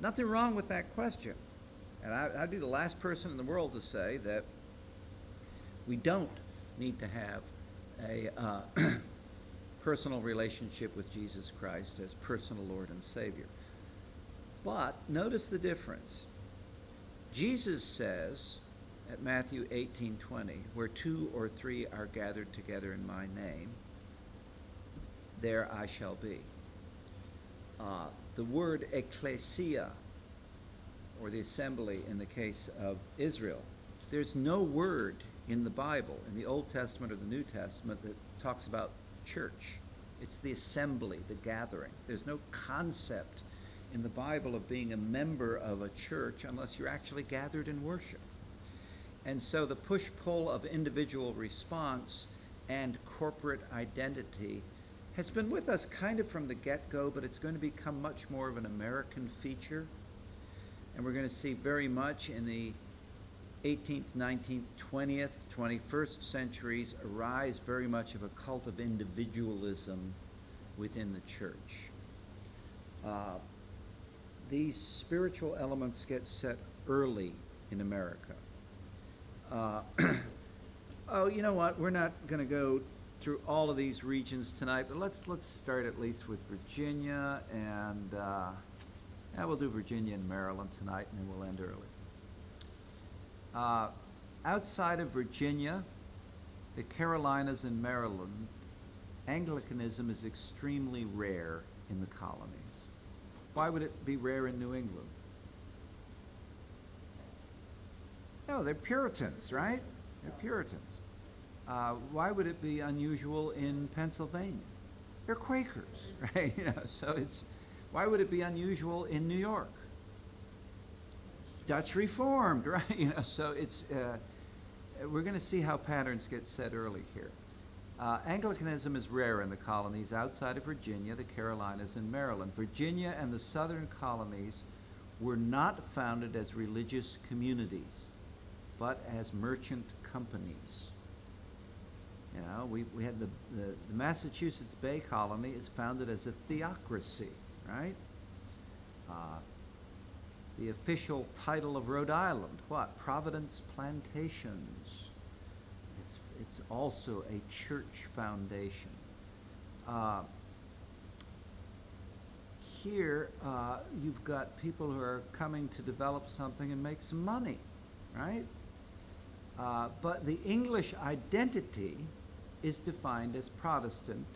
Nothing wrong with that question. And I'd be the last person in the world to say that we don't need to have personal relationship with Jesus Christ as personal Lord and Savior. But notice the difference. Jesus says at Matthew 18:20, where 2 or 3 are gathered together in my name, there I shall be. The word ecclesia, or the assembly in the case of Israel, there's no word in the Bible, in the Old Testament or the New Testament, that talks about church. It's the assembly, the gathering. There's no concept in the Bible of being a member of a church unless you're actually gathered in worship. And so the push-pull of individual response and corporate identity has been with us kind of from the get-go, but it's going to become much more of an American feature. And we're going to see very much in the 18th, 19th, 20th, 21st centuries arise very much of a cult of individualism within the church. These spiritual elements get set early in America. Oh, you know what? We're not going to go through all of these regions tonight, but let's start at least with Virginia, and we'll do Virginia and Maryland tonight, and then we'll end early. Outside of Virginia, the Carolinas and Maryland, Anglicanism is extremely rare in the colonies. Why would it be rare in New England? No, they're Puritans, right? They're Puritans. Why would it be unusual in Pennsylvania? They're Quakers, right? So why would it be unusual in New York? Dutch Reformed, right? So we're going to see how patterns get set early here. Anglicanism is rare in the colonies outside of Virginia, the Carolinas, and Maryland. Virginia and the southern colonies were not founded as religious communities, but as merchant companies. We had the Massachusetts Bay Colony is founded as a theocracy, right? The official title of Rhode Island, what? Providence Plantations. It's also a church foundation. Here, you've got people who are coming to develop something and make some money, right? But the English identity is defined as Protestant,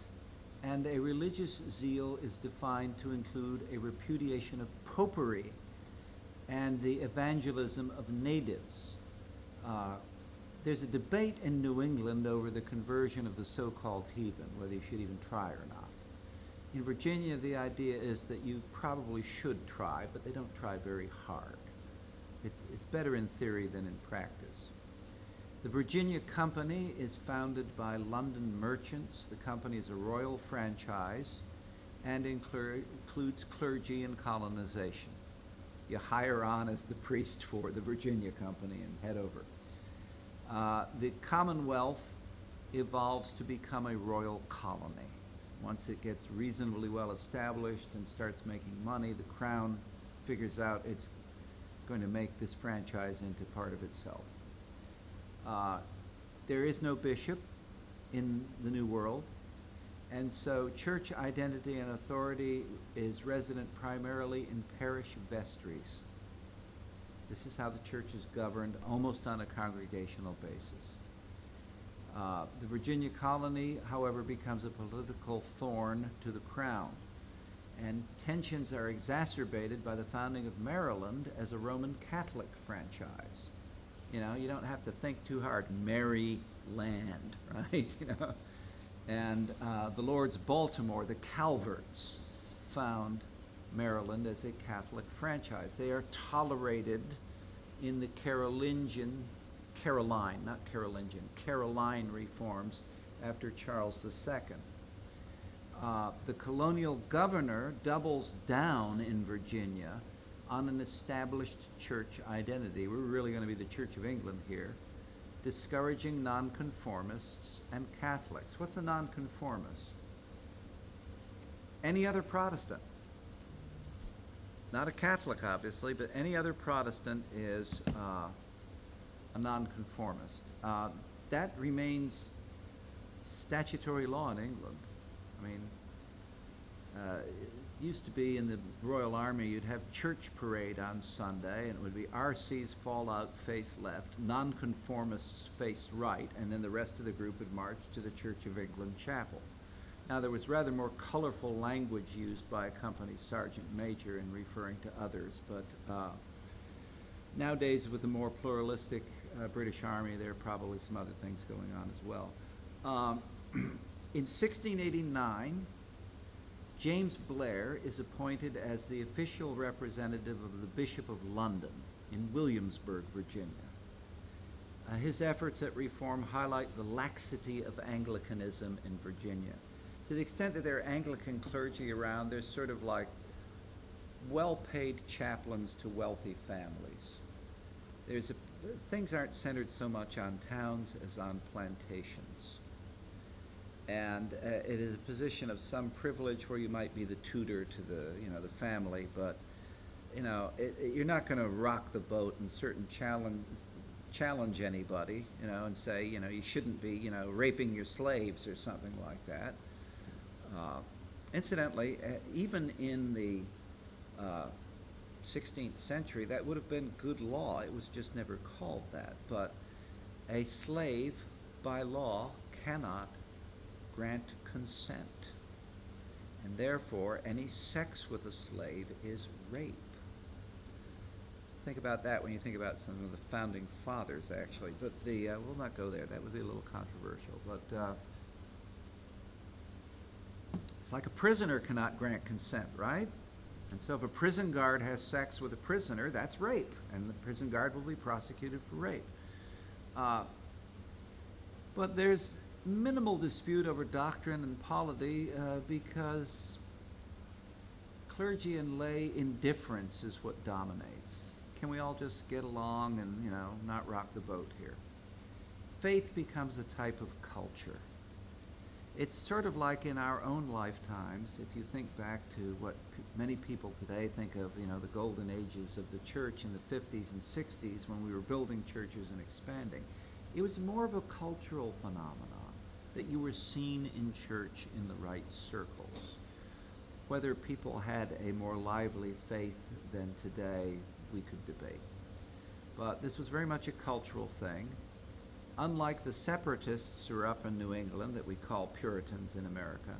and a religious zeal is defined to include a repudiation of popery and the evangelism of natives. There's a debate in New England over the conversion of the so-called heathen, whether you should even try or not. In Virginia, the idea is that you probably should try, but they don't try very hard. It's better in theory than in practice. The Virginia Company is founded by London merchants. The company is a royal franchise and includes clergy and colonization. You hire on as the priest for the Virginia Company and head over. The Commonwealth evolves to become a royal colony. Once it gets reasonably well established and starts making money, the Crown figures out it's going to make this franchise into part of itself. There is no bishop in the New World, and so church identity and authority is resident primarily in parish vestries. This is how the church is governed, almost on a congregational basis. The Virginia colony, however, becomes a political thorn to the crown, and tensions are exacerbated by the founding of Maryland as a Roman Catholic franchise. You don't have to think too hard. Mary land, right? And the Lords Baltimore, the Calverts, found Maryland as a Catholic franchise. They are tolerated in the Caroline reforms after Charles II. The colonial governor doubles down in Virginia on an established church identity. We're really going to be the Church of England here, discouraging nonconformists and Catholics. What's a nonconformist? Any other Protestant. Not a Catholic, obviously, but any other Protestant is a nonconformist. That remains statutory law in England. I mean, it used to be in the Royal Army, you'd have church parade on Sunday, and it would be RCs fall out, face left, nonconformists faced right, and then the rest of the group would march to the Church of England chapel. Now, there was rather more colorful language used by a company sergeant major in referring to others, but nowadays, with the more pluralistic British Army, there are probably some other things going on as well. In 1689, James Blair is appointed as the official representative of the Bishop of London in Williamsburg, Virginia. His efforts at reform highlight the laxity of Anglicanism in Virginia. To the extent that there are Anglican clergy around, they're sort of like well-paid chaplains to wealthy families. Things aren't centered so much on towns as on plantations. And it is a position of some privilege where you might be the tutor to the family, but you're not going to rock the boat and challenge anybody, and say, you shouldn't be, raping your slaves or something like that. Incidentally, even in the 16th century, that would have been good law. It was just never called that. But a slave, by law, cannot grant consent. And therefore, any sex with a slave is rape. Think about that when you think about some of the founding fathers, actually. But we'll not go there. That would be a little controversial. But it's like a prisoner cannot grant consent, right? And so if a prison guard has sex with a prisoner, that's rape, and the prison guard will be prosecuted for rape. But there's minimal dispute over doctrine and polity because clergy and lay indifference is what dominates. Can we all just get along and, not rock the boat here? Faith becomes a type of culture. It's sort of like in our own lifetimes, if you think back to what many people today think of, the golden ages of the church in the 50s and 60s when we were building churches and expanding. It was more of a cultural phenomenon that you were seen in church in the right circles. Whether people had a more lively faith than today, we could debate. But this was very much a cultural thing. Unlike the separatists who are up in New England that we call Puritans in America,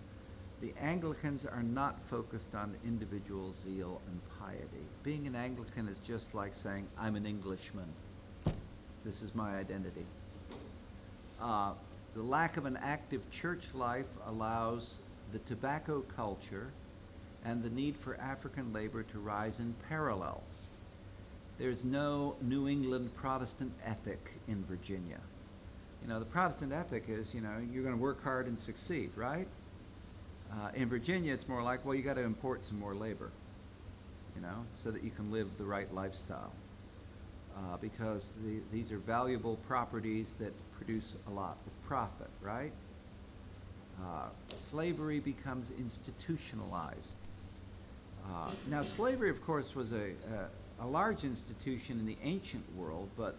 the Anglicans are not focused on individual zeal and piety. Being an Anglican is just like saying, I'm an Englishman. This is my identity. The lack of an active church life allows the tobacco culture and the need for African labor to rise in parallel. There's no New England Protestant ethic in Virginia. The Protestant ethic is, you're going to work hard and succeed, right? In Virginia, it's more like, well, you got to import some more labor, so that you can live the right lifestyle. Because these are valuable properties that produce a lot of profit, right? Slavery becomes institutionalized. Now, slavery, of course, was a large institution in the ancient world, but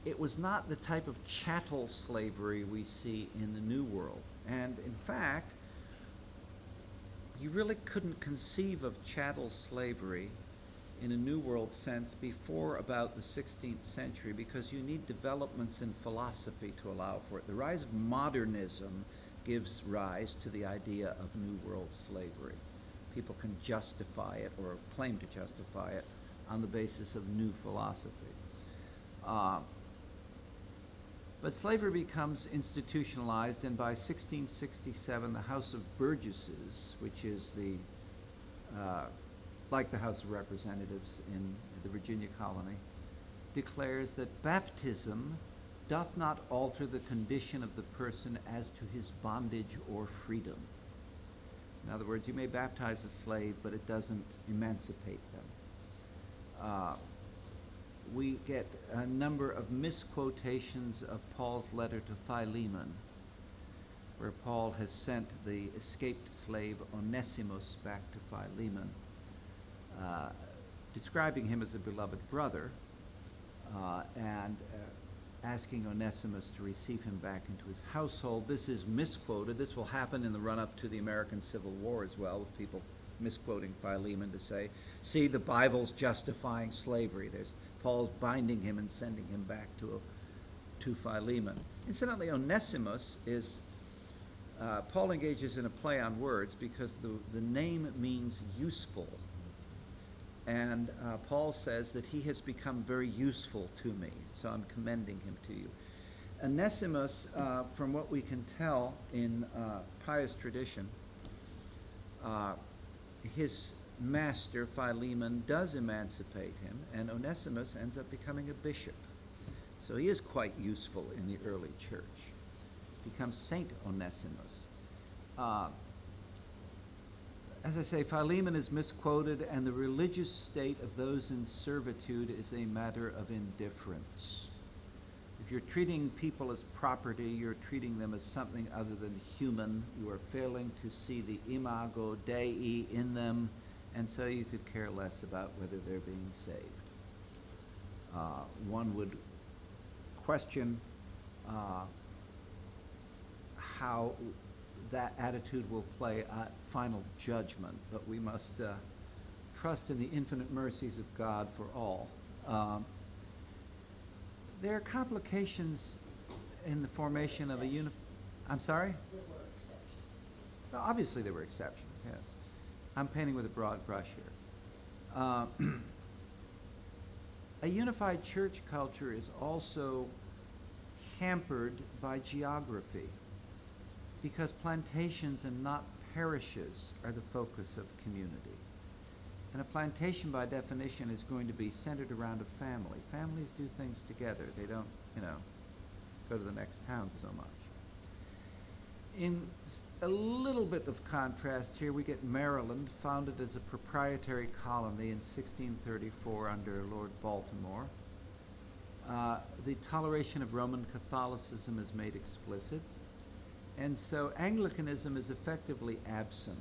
it was not the type of chattel slavery we see in the New World. And in fact, you really couldn't conceive of chattel slavery in a New World sense before about the 16th century because you need developments in philosophy to allow for it. The rise of modernism gives rise to the idea of New World slavery. People can justify it or claim to justify it on the basis of new philosophy. But slavery becomes institutionalized, and by 1667, the House of Burgesses, which is like the House of Representatives in the Virginia colony, declares that baptism doth not alter the condition of the person as to his bondage or freedom. In other words, you may baptize a slave, but it doesn't emancipate them. We get a number of misquotations of Paul's letter to Philemon, where Paul has sent the escaped slave Onesimus back to Philemon, describing him as a beloved brother, and asking Onesimus to receive him back into his household. This is misquoted. This will happen in the run-up to the American Civil War as well, with people misquoting Philemon to say, see, the Bible's justifying slavery. Paul's binding him and sending him back to Philemon. Incidentally, Onesimus is, Paul engages in a play on words because the name means useful. And Paul says that he has become very useful to me, so I'm commending him to you. Onesimus, from what we can tell in pious tradition, his master, Philemon, does emancipate him, and Onesimus ends up becoming a bishop. So he is quite useful in the early church. Becomes Saint Onesimus. As I say, Philemon is misquoted, and the religious state of those in servitude is a matter of indifference. If you're treating people as property, you're treating them as something other than human. You are failing to see the imago Dei in them, and so you could care less about whether they're being saved. One would question how that attitude will play at final judgment, but we must trust in the infinite mercies of God for all. There are complications in the formation of a I'm sorry? There were exceptions. Well, obviously there were exceptions, yes. I'm painting with a broad brush here. A unified church culture is also hampered by geography, because plantations and not parishes are the focus of community. And a plantation, by definition, is going to be centered around a family. Families do things together. They don't, go to the next town so much. In a little bit of contrast here, we get Maryland, founded as a proprietary colony in 1634 under Lord Baltimore. The toleration of Roman Catholicism is made explicit. And so Anglicanism is effectively absent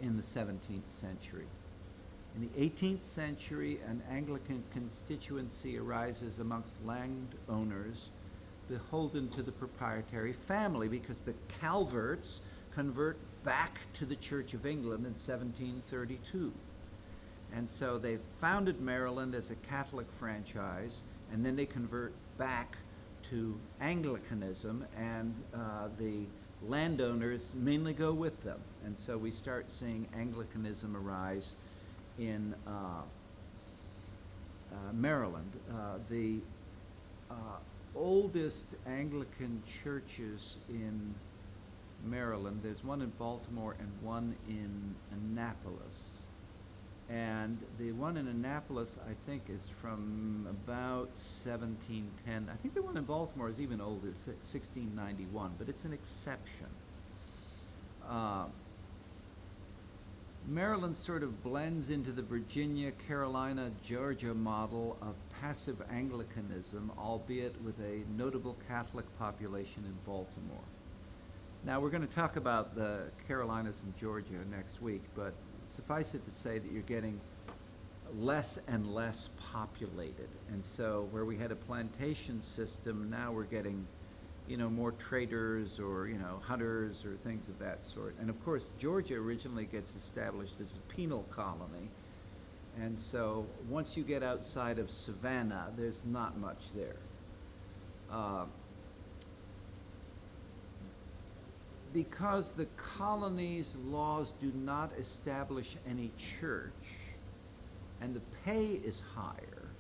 in the 17th century. In the 18th century, an Anglican constituency arises amongst landowners beholden to the proprietary family, because the Calverts convert back to the Church of England in 1732. And so they founded Maryland as a Catholic franchise, and then they convert back to Anglicanism, and the landowners mainly go with them. And so we start seeing Anglicanism arise in Maryland. The oldest Anglican churches in Maryland, there's one in Baltimore and one in Annapolis. And the one in Annapolis, I think, is from about 1710. I think the one in Baltimore is even older, 1691, but it's an exception. Maryland sort of blends into the Virginia, Carolina, Georgia model of passive Anglicanism, albeit with a notable Catholic population in Baltimore. Now, we're going to talk about the Carolinas and Georgia next week, but suffice it to say that you're getting less and less populated. And so where we had a plantation system, now we're getting, more traders or, hunters or things of that sort. And of course, Georgia originally gets established as a penal colony. And so once you get outside of Savannah, there's not much there. Because the colony's laws do not establish any church, and the pay is higher,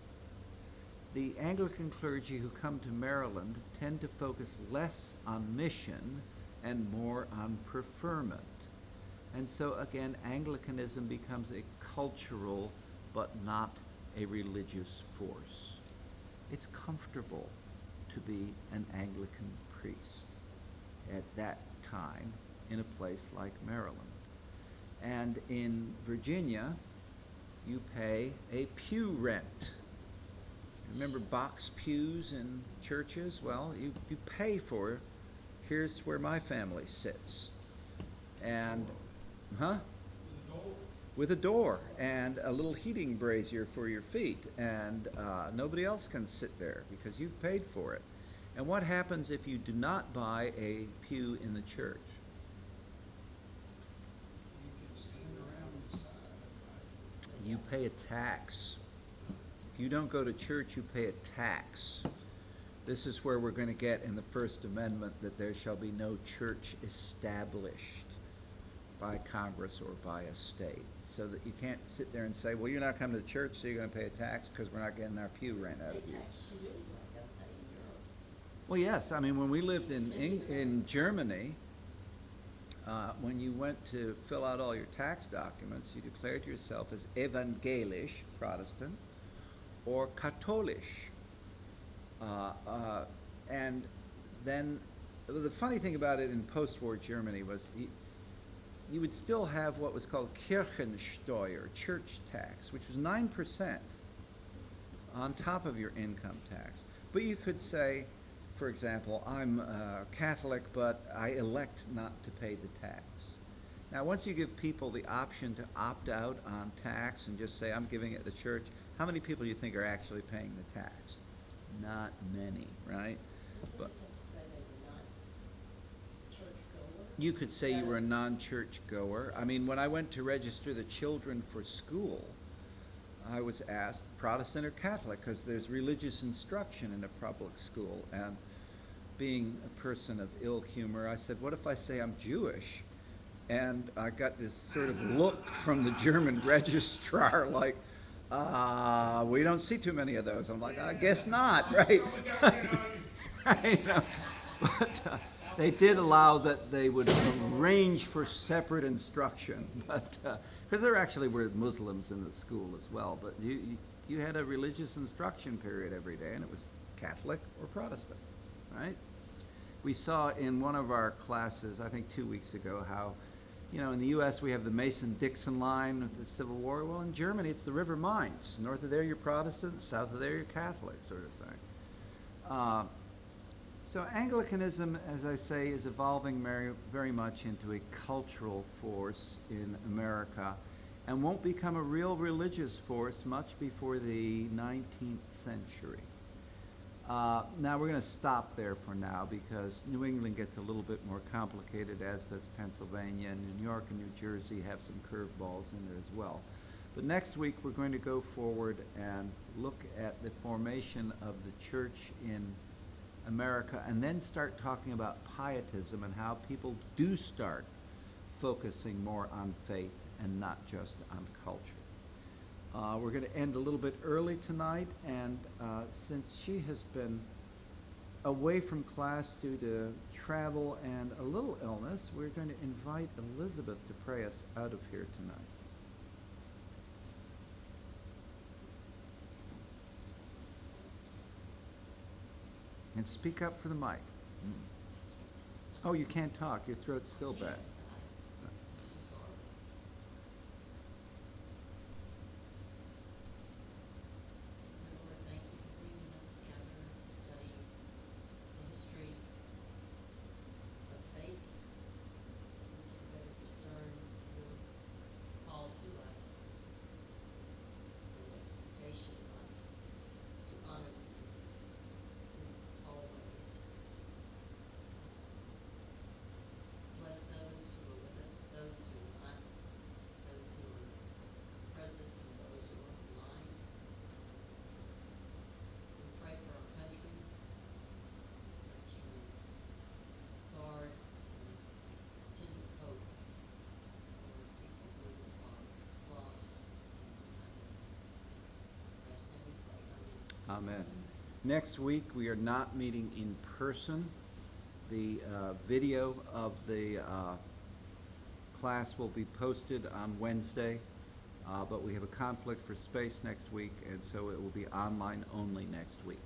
the Anglican clergy who come to Maryland tend to focus less on mission and more on preferment. And so again, Anglicanism becomes a cultural but not a religious force. It's comfortable to be an Anglican priest at that time in a place like Maryland. And in Virginia, you pay a pew rent. Remember box pews in churches? Well, you pay for, here's where my family sits. And, with a door and a little heating brazier for your feet, and nobody else can sit there because you've paid for it. And what happens if you do not buy a pew in the church? You can stand around the side, right? You pay a tax. If you don't go to church, you pay a tax. This is where we're going to get in the First Amendment that there shall be no church established by Congress or by a state. So that you can't sit there and say, well, you're not coming to church, so you're going to pay a tax because we're not getting our pew rent out of you. Well, yes. I mean, when we lived in Germany, when you went to fill out all your tax documents, you declared yourself as evangelisch, Protestant, or katholisch. And then the funny thing about it in post-war Germany was you would still have what was called Kirchensteuer, church tax, which was 9% on top of your income tax. But you could say, for example, I'm Catholic, but I elect not to pay the tax. Now, once you give people the option to opt out on tax and just say, I'm giving it to the church, how many people do you think are actually paying the tax? Not many, right? But you could say you were a non-church goer. I mean, when I went to register the children for school, I was asked Protestant or Catholic because there's religious instruction in a public school. And being a person of ill humor, I said, what if I say I'm Jewish? And I got this sort of look from the German registrar like, we don't see too many of those. I'm like, I guess not, right? You know, but they did allow that they would arrange for separate instruction, but because there actually were Muslims in the school as well. But you had a religious instruction period every day, and it was Catholic or Protestant, right? We saw in one of our classes, I think 2 weeks ago, how, you know, in the U.S. we have the Mason-Dixon line with the Civil War. Well, in Germany it's the River Mainz. North of there you're Protestant, south of there you're Catholic, sort of thing. So Anglicanism, as I say, is evolving very much into a cultural force in America and won't become a real religious force much before the 19th century. Now we're going to stop there for now because New England gets a little bit more complicated, as does Pennsylvania, and New York and New Jersey have some curveballs in there as well. But next week we're going to go forward and look at the formation of the church in America, and then start talking about Pietism and how people do start focusing more on faith and not just on culture. We're going to end a little bit early tonight, and since she has been away from class due to travel and a little illness, we're going to invite Elizabeth to pray us out of here tonight. And speak up for the mic. Oh, you can't talk. Your throat's still bad. Lord, thank you for bringing us together to study the history of faith. We can better discern your call to us, your expectation of us to honor you always. Bless those who are with us, those who are not, those who are present and those who are online. We pray for our country, that you guard and continue hope for people who are lost and united. In Christ's name we pray. Amen. Amen. Next week we are not meeting in person. The video of the class will be posted on Wednesday, but we have a conflict for space next week, and so it will be online only next week.